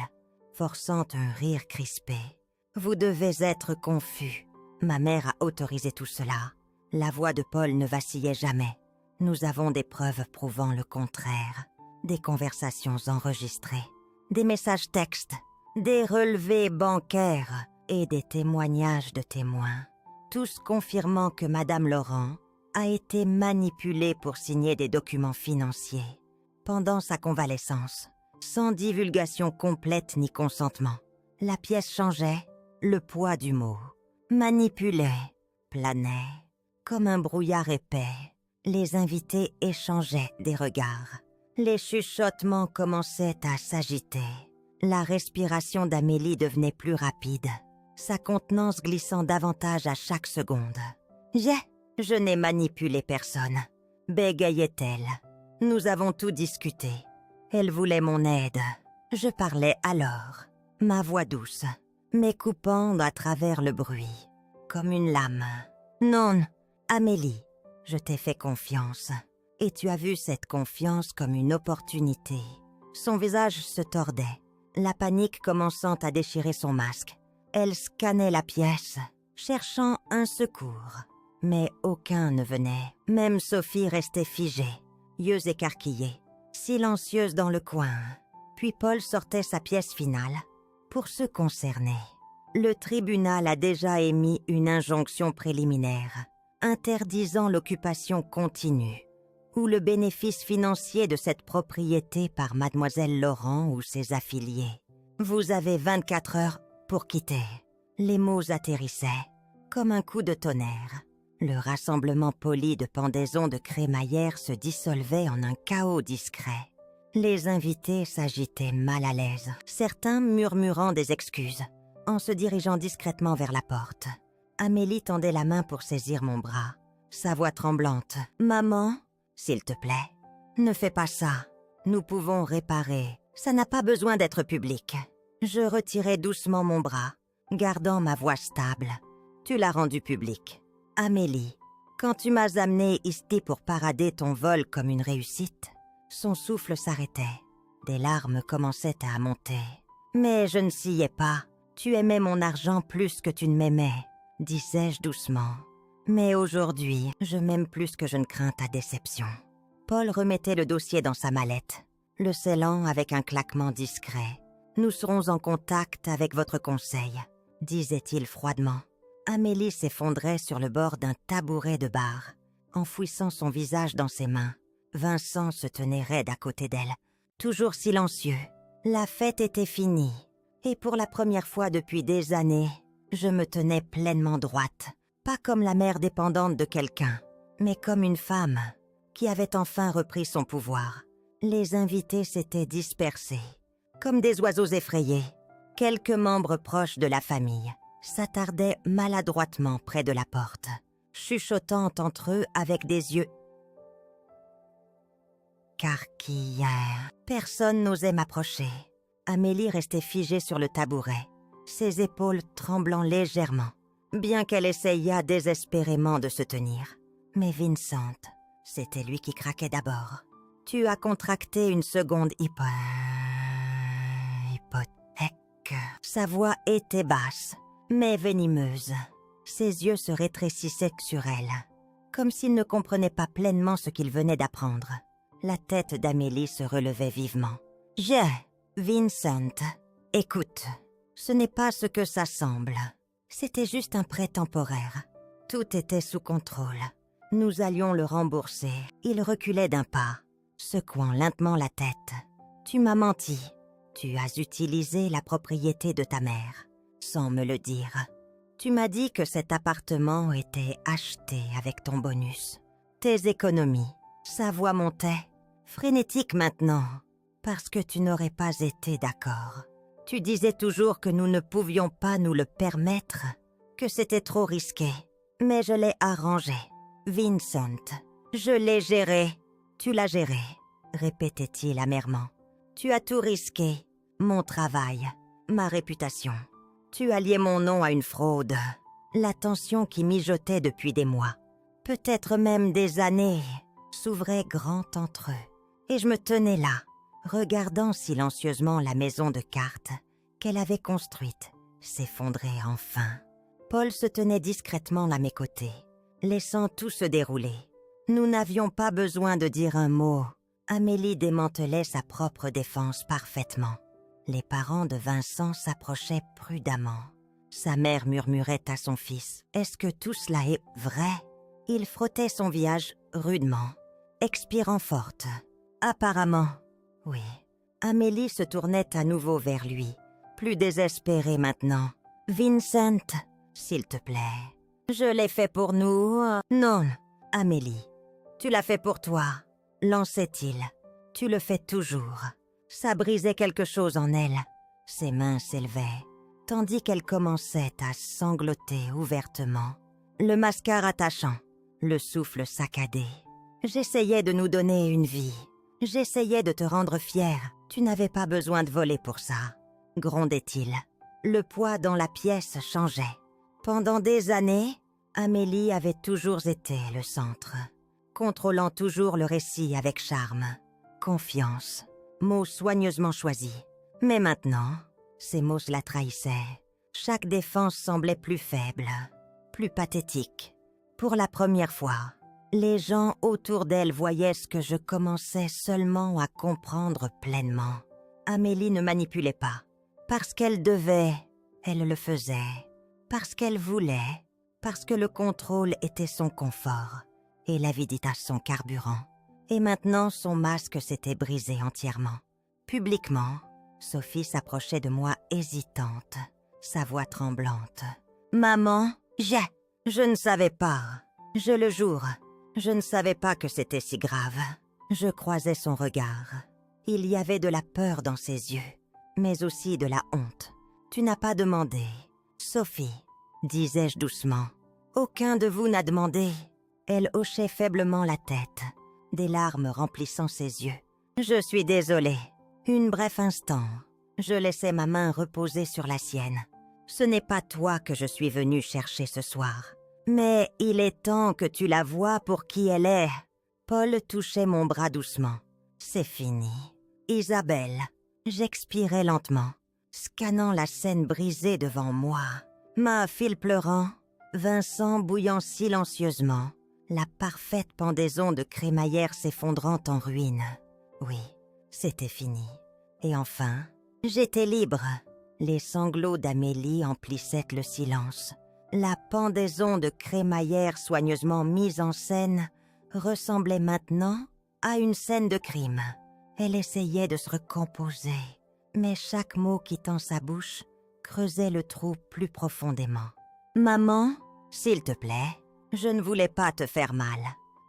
A: forçant un rire crispé. « Vous devez être confus. Ma mère a autorisé tout cela. » La voix de Paul ne vacillait jamais. Nous avons des preuves prouvant le contraire. Des conversations enregistrées, des messages textes, des relevés bancaires et des témoignages de témoins. Tous confirmant que Madame Laurent a été manipulée pour signer des documents financiers pendant sa convalescence, sans divulgation complète ni consentement. La pièce changeait, le poids du mot. Manipulait, planait. Comme un brouillard épais, les invités échangeaient des regards. Les chuchotements commençaient à s'agiter. La respiration d'Amélie devenait plus rapide, sa contenance glissant davantage à chaque seconde. « Je n'ai manipulé personne », bégayait-elle. « Nous avons tout discuté. Elle voulait mon aide. Je parlais alors, ma voix douce, m'écoupant à travers le bruit, comme une lame. « Non, Amélie, je t'ai fait confiance, et tu as vu cette confiance comme une opportunité. » Son visage se tordait, la panique commençant à déchirer son masque. Elle scannait la pièce, cherchant un secours. Mais aucun ne venait. Même Sophie restait figée, yeux écarquillés, silencieuse dans le coin. Puis Paul sortait sa pièce finale. Pour ceux concernés, le tribunal a déjà émis une injonction préliminaire interdisant l'occupation continue ou le bénéfice financier de cette propriété par Mademoiselle Laurent ou ses affiliés. Vous avez 24 heures pour quitter. Les mots atterrissaient, comme un coup de tonnerre. Le rassemblement poli de pendaisons de crémaillère se dissolvait en un chaos discret. Les invités s'agitaient mal à l'aise, certains murmurant des excuses, en se dirigeant discrètement vers la porte. Amélie tendait la main pour saisir mon bras, sa voix tremblante. « Maman, s'il te plaît, ne fais pas ça. Nous pouvons réparer. Ça n'a pas besoin d'être public. » Je retirai doucement mon bras, gardant ma voix stable. « Tu l'as rendu public. Amélie, quand tu m'as amenée ici pour parader ton vol comme une réussite, son souffle s'arrêtait. Des larmes commençaient à monter. Mais je ne sciais pas. Tu aimais mon argent plus que tu ne m'aimais. Disais-je doucement. Mais aujourd'hui, je m'aime plus que je ne crains ta déception. » Paul remettait le dossier dans sa mallette, le scellant avec un claquement discret. Nous serons en contact avec votre conseil, disait-il froidement. Amélie s'effondrait sur le bord d'un tabouret de bar, enfouissant son visage dans ses mains. Vincent se tenait raide à côté d'elle, toujours silencieux. La fête était finie, et pour la première fois depuis des années, je me tenais pleinement droite, pas comme la mère dépendante de quelqu'un, mais comme une femme qui avait enfin repris son pouvoir. Les invités s'étaient dispersés, comme des oiseaux effrayés. Quelques membres proches de la famille s'attardaient maladroitement près de la porte, chuchotant entre eux avec des yeux carquillants. Personne n'osait m'approcher. Amélie restait figée sur le tabouret, ses épaules tremblant légèrement, bien qu'elle essayât désespérément de se tenir. Mais Vincent, c'était lui qui craquait d'abord. Tu as contracté une seconde hypothèque. Sa voix était basse, mais venimeuse. Ses yeux se rétrécissaient sur elle, comme s'il ne comprenait pas pleinement ce qu'il venait d'apprendre. La tête d'Amélie se relevait vivement. Vincent, écoute, ce n'est pas ce que ça semble. C'était juste un prêt temporaire. Tout était sous contrôle. Nous allions le rembourser. Il reculait d'un pas, secouant lentement la tête. Tu m'as menti. Tu as utilisé la propriété de ta mère, sans me le dire. Tu m'as dit que cet appartement était acheté avec ton bonus. Tes économies. Sa voix montait, frénétique maintenant, parce que tu n'aurais pas été d'accord. Tu disais toujours que nous ne pouvions pas nous le permettre, que c'était trop risqué. Mais je l'ai arrangé. Vincent, je l'ai géré. Tu l'as géré, répétait-il amèrement. Tu as tout risqué. Mon travail, ma réputation. Tu as lié mon nom à une fraude. La tension qui mijotait depuis des mois, peut-être même des années, s'ouvrait grand entre eux. Et je me tenais là, regardant silencieusement la maison de cartes qu'elle avait construite s'effondrer enfin. Paul se tenait discrètement à mes côtés, laissant tout se dérouler. Nous n'avions pas besoin de dire un mot. Amélie démantelait sa propre défense parfaitement. Les parents de Vincent s'approchaient prudemment. Sa mère murmurait à son fils « Est-ce que tout cela est vrai ?» Il frottait son visage rudement, expirant forte. Apparemment, oui. Amélie se tournait à nouveau vers lui, plus désespérée maintenant. « Vincent, s'il te plaît, je l'ai fait pour nous. » « Non, Amélie, tu l'as fait pour toi. » lançait-il. « Tu le fais toujours. » Ça brisait quelque chose en elle. Ses mains s'élevaient, tandis qu'elle commençait à sangloter ouvertement. Le mascara attachant, le souffle saccadé. J'essayais de nous donner une vie. J'essayais de te rendre fière. Tu n'avais pas besoin de voler pour ça, grondait-il. Le poids dans la pièce changeait. Pendant des années, Amélie avait toujours été le centre, contrôlant toujours le récit avec charme, confiance, mots soigneusement choisis. Mais maintenant, ces mots la trahissaient. Chaque défense semblait plus faible, plus pathétique. Pour la première fois, les gens autour d'elle voyaient ce que je commençais seulement à comprendre pleinement. Amélie ne manipulait pas. Parce qu'elle devait, elle le faisait. Parce qu'elle voulait, parce que le contrôle était son confort et l'avidité son carburant. Et maintenant, son masque s'était brisé entièrement. Publiquement, Sophie s'approchait de moi hésitante, sa voix tremblante. « Maman, je ne savais pas. Je le jure, je ne savais pas que c'était si grave. » Je croisais son regard. Il y avait de la peur dans ses yeux, mais aussi de la honte. « Tu n'as pas demandé. »« Sophie, » disais-je doucement. « Aucun de vous n'a demandé. » Elle hochait faiblement la tête, des larmes remplissant ses yeux. « Je suis désolée. » Un bref instant, je laissai ma main reposer sur la sienne. « Ce n'est pas toi que je suis venue chercher ce soir. Mais il est temps que tu la vois pour qui elle est. » Paul touchait mon bras doucement. « C'est fini. » « Isabelle. » J'expirais lentement, scannant la scène brisée devant moi. Ma fille pleurant, Vincent bouillant silencieusement, la parfaite pendaison de crémaillère s'effondrant en ruines. Oui, c'était fini. Et enfin, J'étais libre. Les sanglots d'Amélie emplissaient le silence. La pendaison de crémaillère soigneusement mise en scène ressemblait maintenant à une scène de crime. Elle essayait de se recomposer, mais chaque mot quittant sa bouche creusait le trou plus profondément. « Maman, s'il te plaît, je ne voulais pas te faire mal. »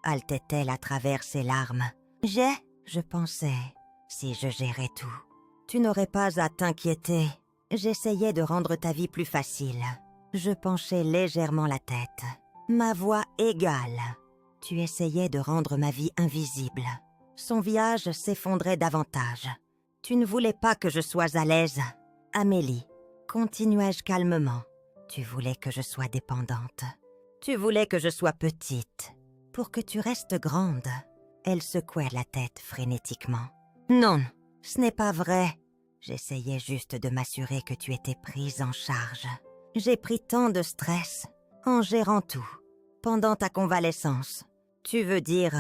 A: Haletait-elle à travers ses larmes. « Je pensais, si je gérais tout, tu n'aurais pas à t'inquiéter. J'essayais de rendre ta vie plus facile. » Je penchais légèrement la tête. Ma voix égale. Tu essayais de rendre ma vie invisible. Son visage s'effondrait davantage. Tu ne voulais pas que je sois à l'aise. Amélie, continuai-je calmement. Tu voulais que je sois dépendante. Tu voulais que je sois petite, pour que tu restes grande. Elle secouait la tête frénétiquement. Non, ce n'est pas vrai. J'essayais juste de m'assurer que tu étais prise en charge. J'ai pris tant de stress en gérant tout. Pendant ta convalescence, tu veux dire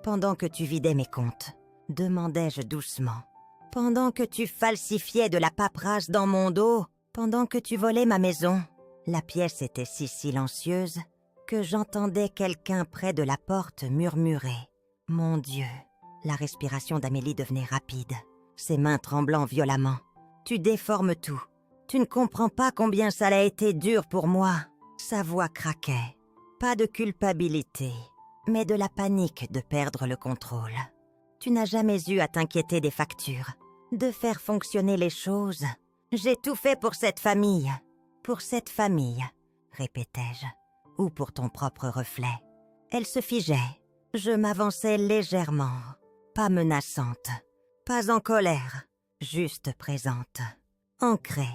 A: pendant que tu vidais mes comptes, demandai-je doucement. Pendant que tu falsifiais de la paperasse dans mon dos, pendant que tu volais ma maison. La pièce était si silencieuse que j'entendais quelqu'un près de la porte murmurer. Mon Dieu, la respiration d'Amélie devenait rapide, ses mains tremblant violemment. Tu déformes tout. Tu ne comprends pas combien ça a été dur pour moi. Sa voix craquait. Pas de culpabilité, mais de la panique de perdre le contrôle. Tu n'as jamais eu à t'inquiéter des factures, de faire fonctionner les choses. J'ai tout fait pour cette famille. Pour cette famille, répétai-je, ou pour ton propre reflet. Elle se figeait. Je m'avançais légèrement, pas menaçante, pas en colère, juste présente, ancrée.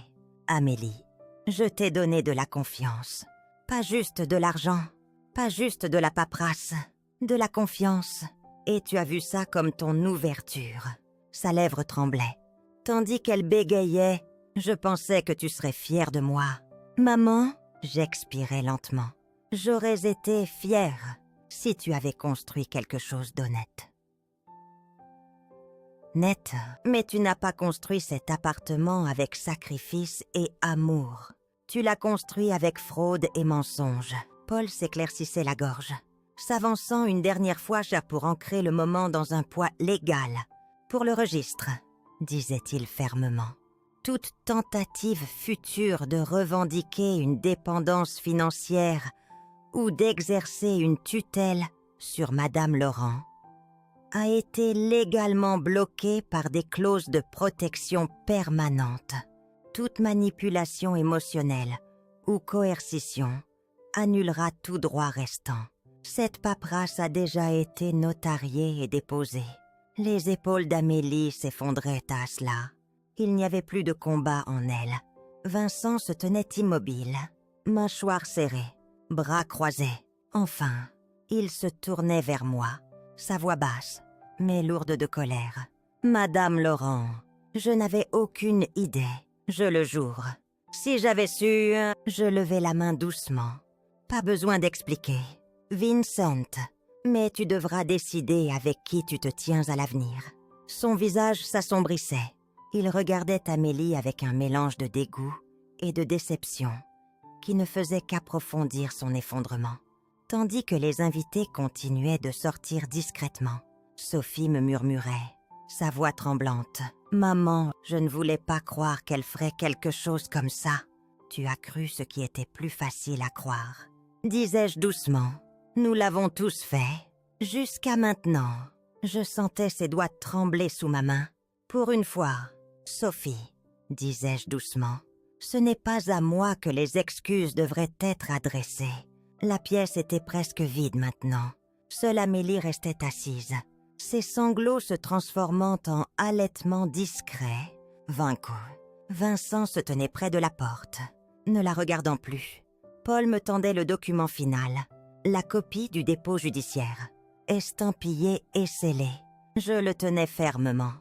A: Amélie, je t'ai donné de la confiance. Pas juste de l'argent, pas juste de la paperasse, de la confiance. Et tu as vu ça comme ton ouverture. Sa lèvre tremblait. Tandis qu'elle bégayait, je pensais que tu serais fière de moi. Maman, j'expirais lentement. J'aurais été fière si tu avais construit quelque chose d'honnête. Net, mais tu n'as pas construit cet appartement avec sacrifice et amour. Tu l'as construit avec fraude et mensonge. Paul s'éclaircissait la gorge, s'avançant une dernière fois pour ancrer le moment dans un poids légal. Pour le registre, disait-il fermement. Toute tentative future de revendiquer une dépendance financière ou d'exercer une tutelle sur Madame Laurent a été légalement bloquée par des clauses de protection permanentes. Toute manipulation émotionnelle ou coercition annulera tout droit restant. Cette paperasse a déjà été notariée et déposée. Les épaules d'Amélie s'effondraient à cela. Il n'y avait plus de combat en elle. Vincent se tenait immobile, mâchoire serrée, bras croisés. Enfin, il se tournait vers moi, sa voix basse, mais lourde de colère. « Madame Laurent, je n'avais aucune idée, je le jure. Si j'avais su... » Je levai la main doucement. « Pas besoin d'expliquer. Vincent, mais tu devras décider avec qui tu te tiens à l'avenir. » Son visage s'assombrissait. Il regardait Amélie avec un mélange de dégoût et de déception qui ne faisait qu'approfondir son effondrement. Tandis que les invités continuaient de sortir discrètement, Sophie me murmurait, sa voix tremblante. « Maman, je ne voulais pas croire qu'elle ferait quelque chose comme ça. Tu as cru ce qui était plus facile à croire. » Disais-je doucement. « Nous l'avons tous fait. Jusqu'à maintenant. » Je sentais ses doigts trembler sous ma main. « Pour une fois, Sophie, disais-je doucement, ce n'est pas à moi que les excuses devraient être adressées. » La pièce était presque vide maintenant. Seule Amélie restait assise, ses sanglots se transformant en halètements discrets. Vincent se tenait près de la porte, ne la regardant plus. Paul me tendait le document final, la copie du dépôt judiciaire, estampillé et scellé. Je le tenais fermement.